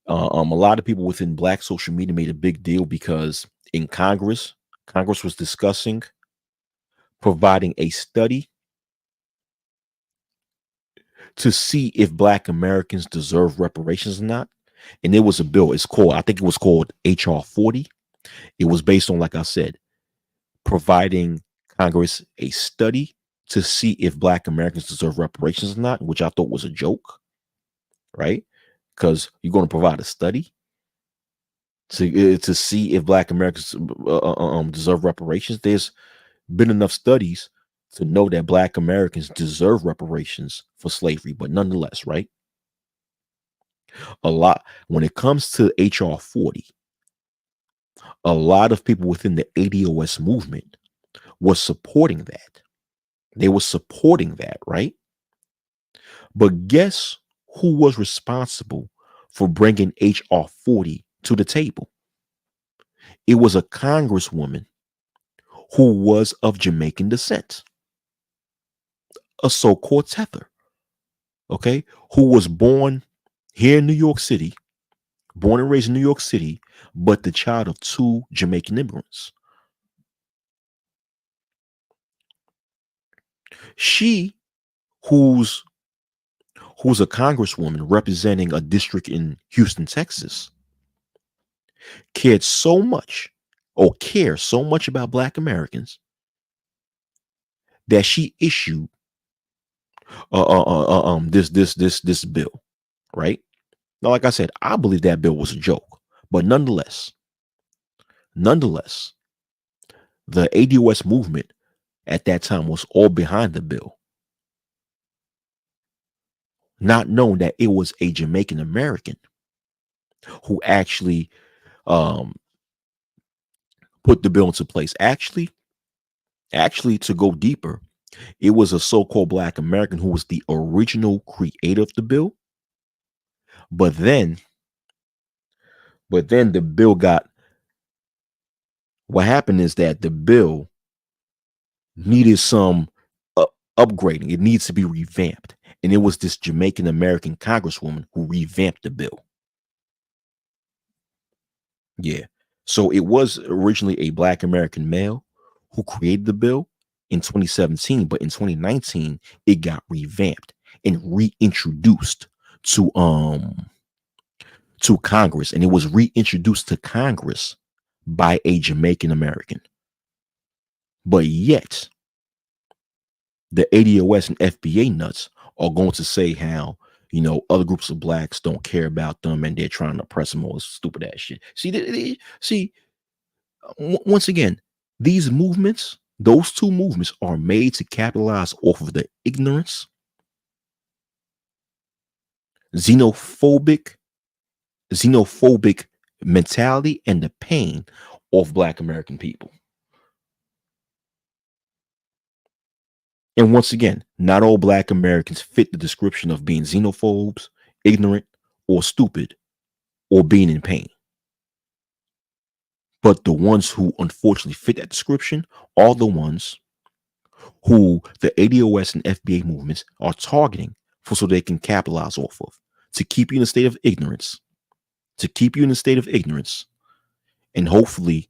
a lot of people within Black social media made a big deal because in Congress was discussing providing a study to see if Black Americans deserve reparations or not. And there was a bill. I think it was called HR 40. It was based on, like I said, providing Congress a study to see if Black Americans deserve reparations or not, which I thought was a joke, right? Because you're going to provide a study to see if Black Americans deserve reparations. There's been enough studies to know that Black Americans deserve reparations for slavery, but nonetheless, right? A lot when it comes to HR 40, a lot of people within the ADOS movement was supporting that. They were supporting that, right? But guess who was responsible for bringing HR 40 to the table? It was a congresswoman who was of Jamaican descent, a so-called tether, okay, who was born here in New York City, born and raised in New York City, but the child of two Jamaican immigrants. She, who's a congresswoman representing a district in Houston, Texas, cared so much or cares so much about Black Americans that she issued this bill, right? Now, like I said, I believe that bill was a joke, but nonetheless, the ADOS movement at that time was all behind the bill, not knowing that it was a Jamaican American who actually um, put the bill into place. Actually, to go deeper, it was a so-called Black American who was the original creator of the bill. But then, the bill got. What happened is that the bill needed some upgrading. It needs to be revamped, and it was this Jamaican American congresswoman who revamped the bill. Yeah. So it was originally a Black American male who created the bill in 2017, but in 2019 it got revamped and reintroduced to Congress, and it was reintroduced to Congress by a Jamaican American. But yet the ADOS and FBA nuts are going to say how, other groups of Blacks don't care about them and they're trying to oppress them, all this stupid ass shit. See, once again, those two movements are made to capitalize off of the ignorance, xenophobic mentality, and the pain of Black American people. And once again, not all Black Americans fit the description of being xenophobes, ignorant, or stupid, or being in pain. But the ones who unfortunately fit that description are the ones who the ADOS and FBA movements are targeting so they can capitalize off of, to keep you in a state of ignorance, and hopefully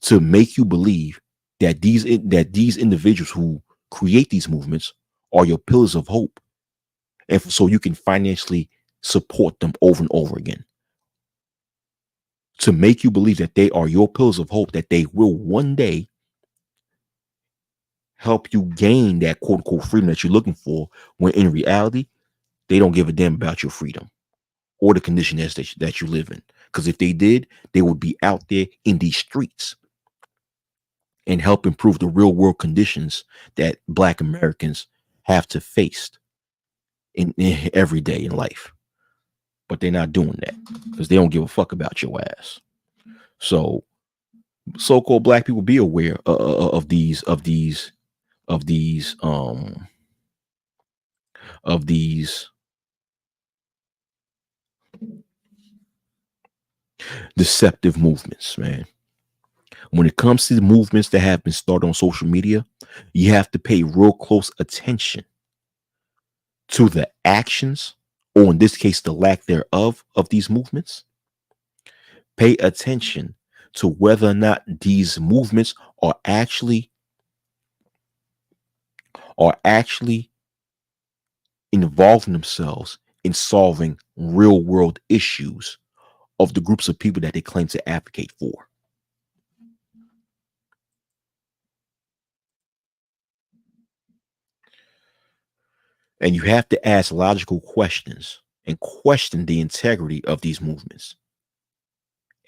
to make you believe that these individuals who create these movements are your pillars of hope, and so you can financially support them over and over again, to make you believe that they are your pillars of hope, that they will one day help you gain that quote unquote freedom that you're looking for, when in reality they don't give a damn about your freedom or the condition that you live in. Because if they did, they would be out there in these streets and help improve the real world conditions that Black Americans have to face in every day in life. but they're not doing that because they don't give a fuck about your ass. So so-called black people, be aware of these deceptive movements, man. When it comes to the movements that have been started on social media, you have to pay real close attention to the actions, or in this case, the lack thereof of these movements. Pay attention to whether or not these movements are actually involving themselves in solving real world issues of the groups of people that they claim to advocate for. And you have to ask logical questions and question the integrity of these movements.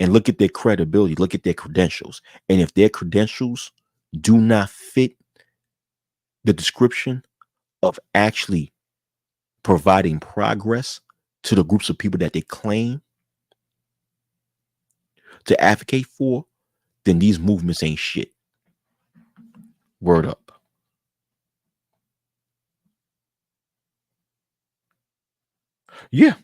And look at their credibility, look at their credentials. And if their credentials do not fit the description of actually providing progress to the groups of people that they claim to advocate for, then these movements ain't shit. Word up. Yeah.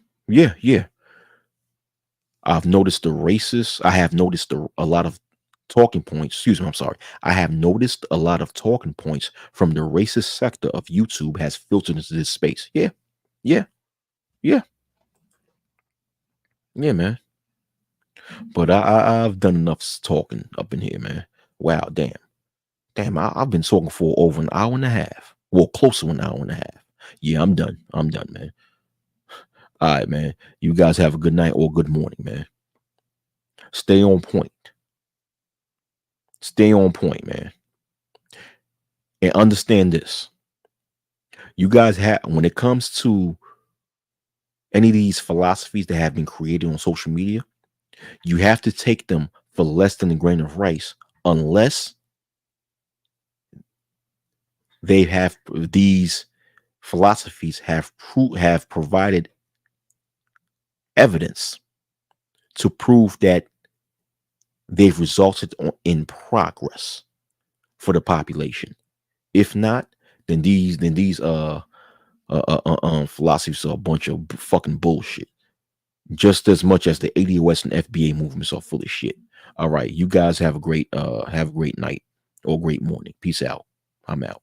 I've noticed the racists. I have noticed a lot of talking points. Excuse me, I'm sorry. I have noticed a lot of talking points from the racist sector of YouTube has filtered into this space. Yeah. Yeah. Yeah. Yeah, man. But I've done enough talking up in here, man. Wow, damn. I've been talking for over an hour and a half. Well, close to an hour and a half. Yeah, I'm done. I'm done, man. All right, man. You guys have a good night or good morning, man. Stay on point. Stay on point, man. And understand this. You guys have, when it comes to any of these philosophies that have been created on social media, you have to take them for less than a grain of rice, unless they have these philosophies have provided evidence to prove that they've resulted in progress for the population. If not, then these philosophies are a bunch of fucking bullshit. Just as much as the ADOS and FBA movements are full of shit. All right, you guys have a great night or great morning. Peace out. I'm out.